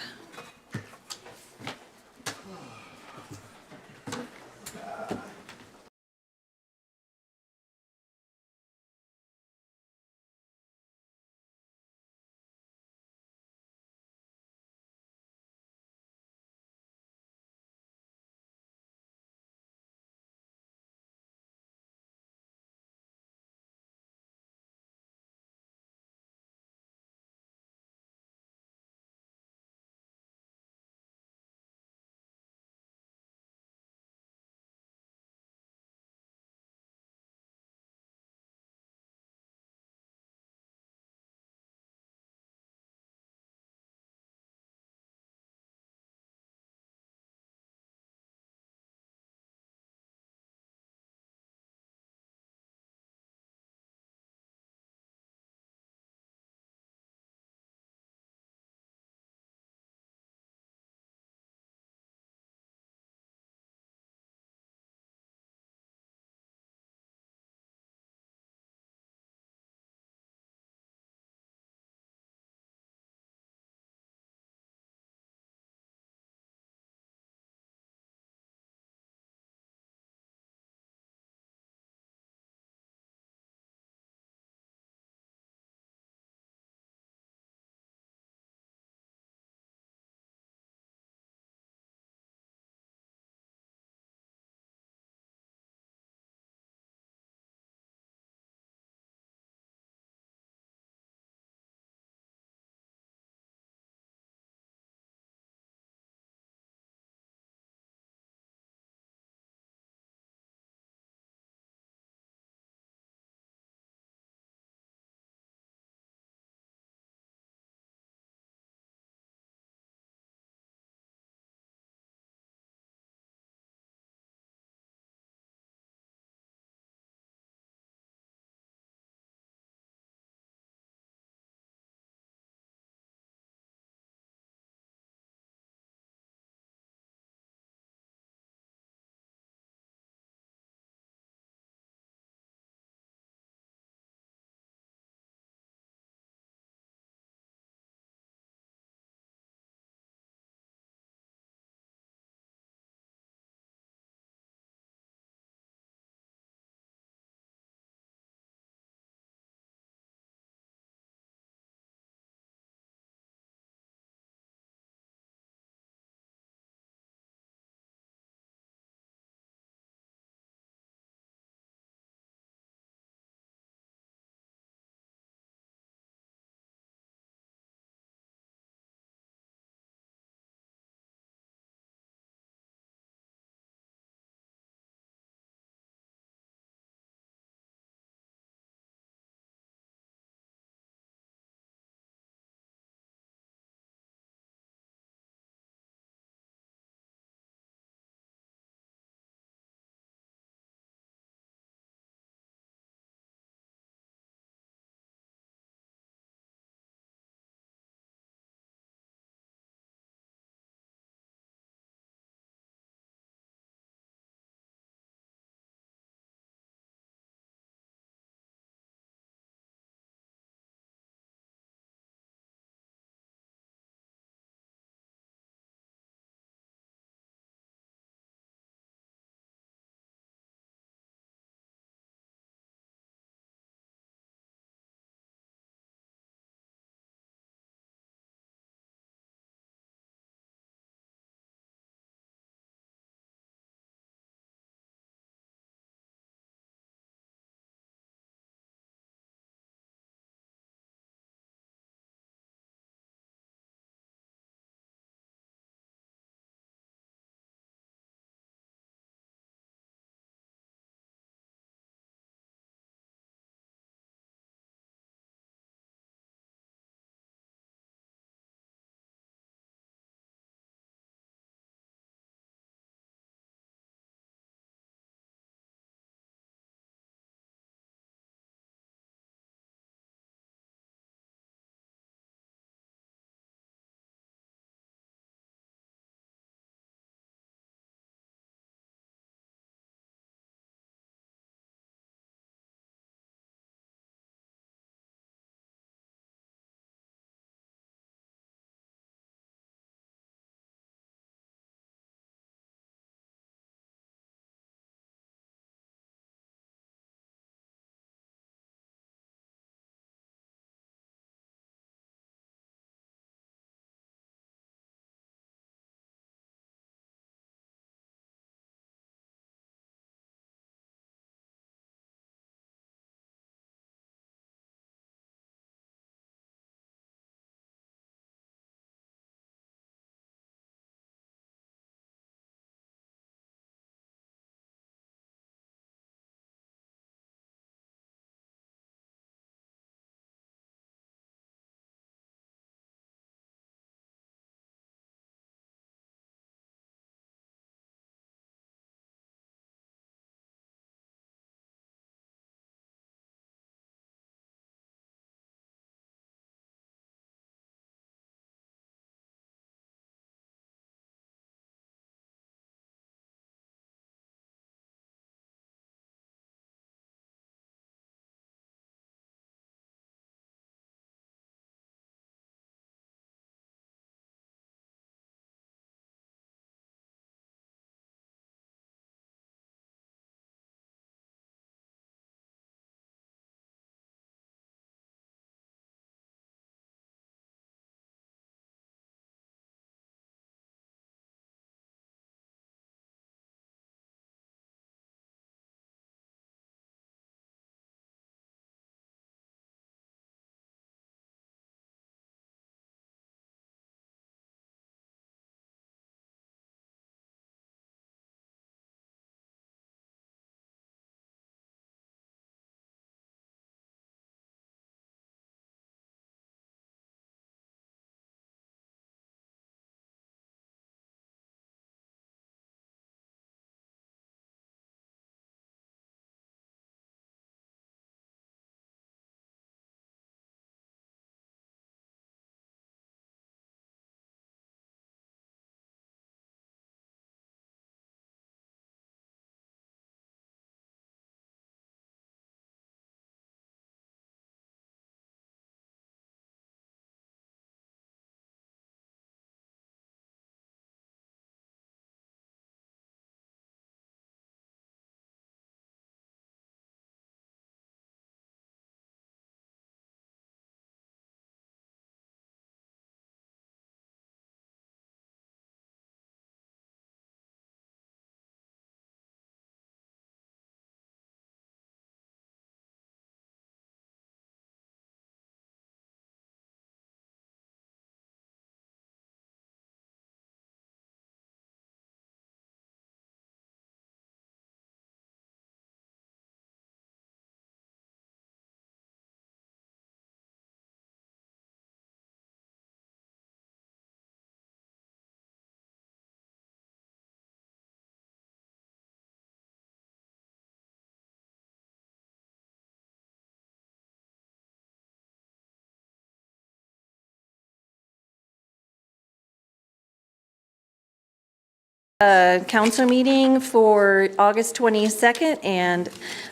Council meeting for August 22nd, and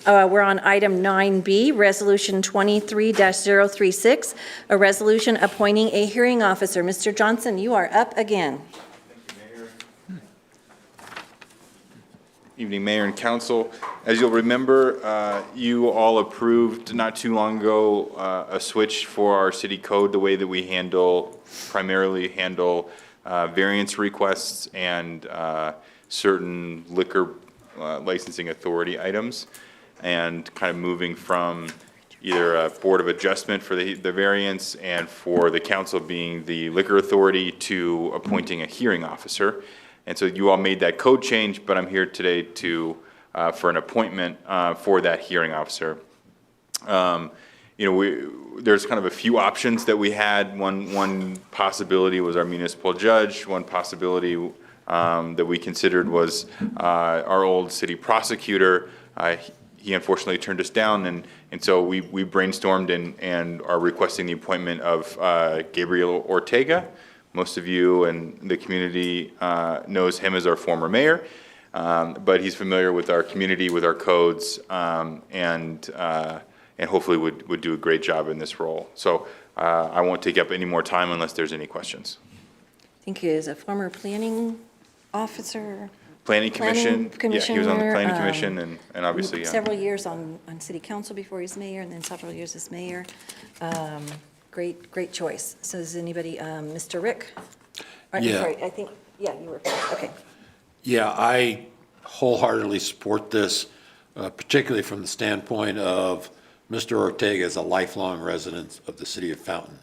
we're on item 9B, Resolution 23-036, a resolution appointing a hearing officer. Mr. Johnson, you are up again. Evening, Mayor and Council. As you'll remember, you all approved not too long ago a switch for our city code, the way that we primarily handle variance requests and certain liquor licensing authority items, and kind of moving from either a Board of Adjustment for the variance and for the council being the liquor authority to appointing a hearing officer. And so you all made that code change, but I'm here today to, for an appointment for that hearing officer. There's kind of a few options that we had. One possibility was our municipal judge. One possibility that we considered was our old city prosecutor. He unfortunately turned us down, and so we brainstormed and are requesting the appointment of Gabriel Ortega. Most of you and the community knows him as our former mayor, but he's familiar with our community, with our codes, and hopefully would do a great job in this role. So I won't take up any more time unless there's any questions. I think he is a former planning officer. Planning Commission, yeah, he was on the Planning Commission and obviously, yeah. Several years on city council before he was mayor, and then several years as mayor. Great choice. So is anybody, Mr. Rick? Yeah. Sorry, I think, yeah, you were, okay. Yeah, I wholeheartedly support this, particularly from the standpoint of Mr. Ortega is a lifelong resident of the city of Fountain.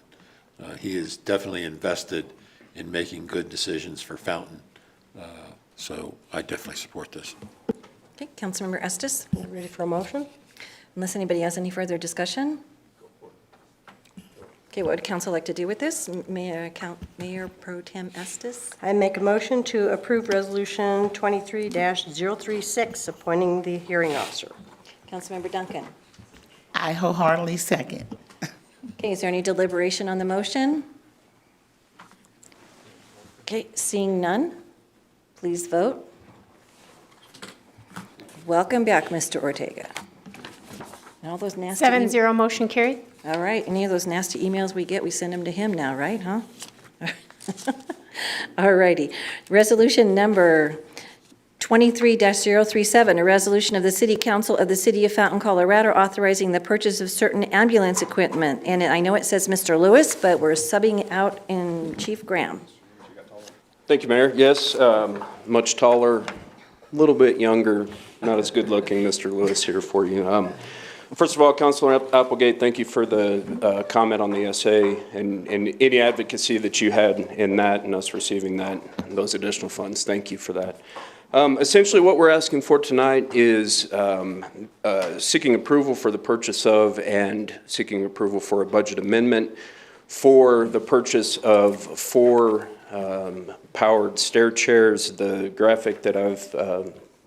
He is definitely invested in making good decisions for Fountain. So I definitely support this. Okay, Councilmember Estes, Ready for a motion? unless anybody has any further discussion? Okay, what would council like to do with this? Mayor Pro Tem Estes? I make a motion to approve Resolution 23-036, appointing the hearing officer. Councilmember Duncan? I wholeheartedly second. Okay, is there any deliberation on the motion? Okay, seeing none, please vote. Welcome back, Mr. Ortega. And all those nasty... 7-0, motion carried. All right, any of those nasty emails we get, we send them to him now, right, huh? All righty. Resolution number 23-037, a resolution of the City Council of the City of Fountain, Colorado, authorizing the purchase of certain ambulance equipment. And I know it says Mr. Lewis, but we're subbing out in Chief Graham. Thank you, Mayor. Yes, much taller, a little bit younger, not as good-looking Mr. Lewis here for you. First of all, Councilor Applegate, thank you for the comment on the SA and any advocacy that you had in that and us receiving that, and those additional funds. Thank you for that. Essentially, what we're asking for tonight is seeking approval for the purchase of and seeking approval for a budget amendment for the purchase of 4 powered stair chairs. The graphic that I've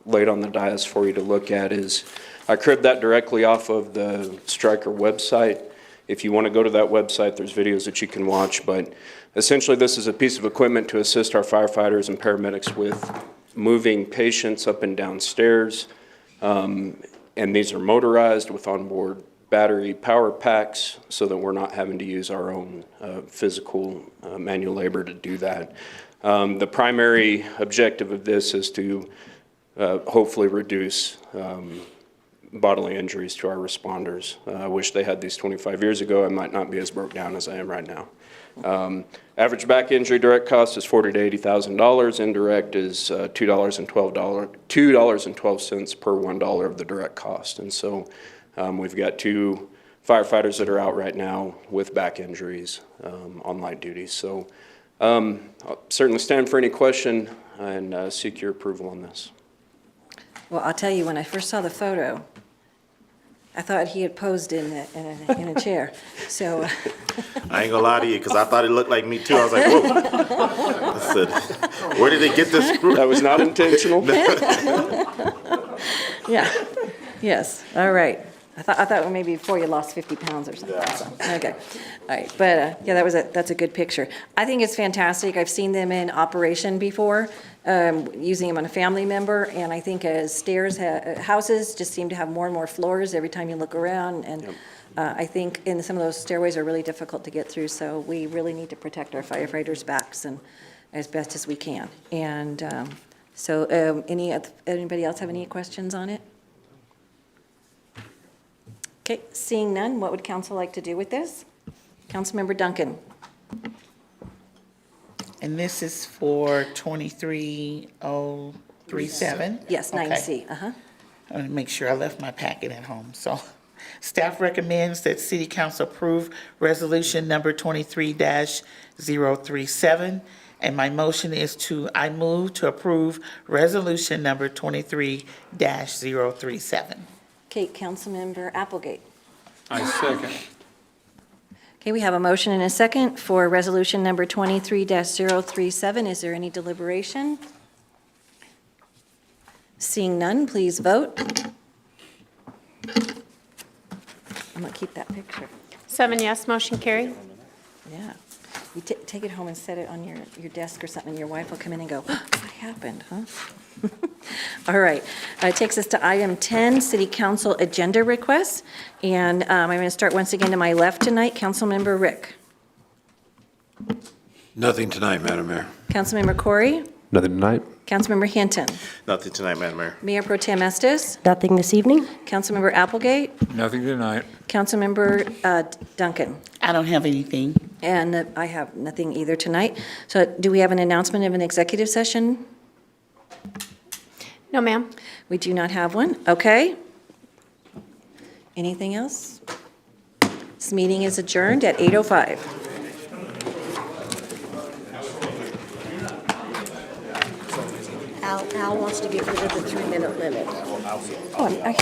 laid on the dais for you to look at is, I cribbed that directly off of the Stryker website. If you want to go to that website, there's videos that you can watch, but essentially this is a piece of equipment to assist our firefighters and paramedics with moving patients up and down stairs. And these are motorized with onboard battery power packs so that we're not having to use our own physical manual labor to do that. The primary objective of this is to hopefully reduce bodily injuries to our responders. I wish they had these 25 years ago. I might not be as broke down as I am right now. Average back injury direct cost is $40,000 to $80,000. Indirect is $2.12 per $1 of the direct cost. And so we've got 2 firefighters that are out right now with back injuries on light duty. So I'll certainly stand for any question and seek your approval on this. Well, I'll tell you, when I first saw the photo, I thought he had posed in a chair, so. I ain't gonna lie to you, because I thought it looked like me too. I was like, whoa. I said, where did they get this? That was not intentional. Yeah, yes, all right. I thought maybe before you lost 50 pounds or something. Yeah. So, okay, all right, but yeah, that's a good picture. I think it's fantastic. I've seen them in operation before. using them on a family member, and I think as houses just seem to have more and more floors every time you look around, and I think in some of those stairways are really difficult to get through, so we really need to protect our firefighters' backs and as best as we can. And anybody else have any questions on it? Okay, seeing none, what would council like to do with this? Councilmember Duncan. And this is for 23037? Yes, Okay. 9C, I want to make sure I left my packet at home. So staff recommends that city council approve resolution number 23-037. And my motion is I move to approve resolution number 23-037. Okay, Councilmember Applegate. I second. Okay, we have a motion and a second for resolution number 23-037. Is there any deliberation? Seeing none, please vote. I'm gonna keep that picture. 7 yes, motion carried. Yeah. You take it home and set it on your desk or something, and your wife will come in and go, "What happened, huh?" All right. It takes us to item 10, City Council Agenda Requests. And I'm going to start once again to my left tonight, Councilmember Rick. Nothing tonight, Madam Mayor. Councilmember Corey. Nothing tonight. Councilmember Hinton. Nothing tonight, Madam Mayor. Mayor Pro Tem Estes. Nothing this evening? Councilmember Applegate. Nothing tonight. Councilmember Duncan. I don't have anything. And I have nothing either tonight. So do we have an announcement of an executive session? No, ma'am. We do not have one. Okay. Anything else? This meeting is adjourned at 8:05. Al wants to get rid of the 3-minute limit. Oh, I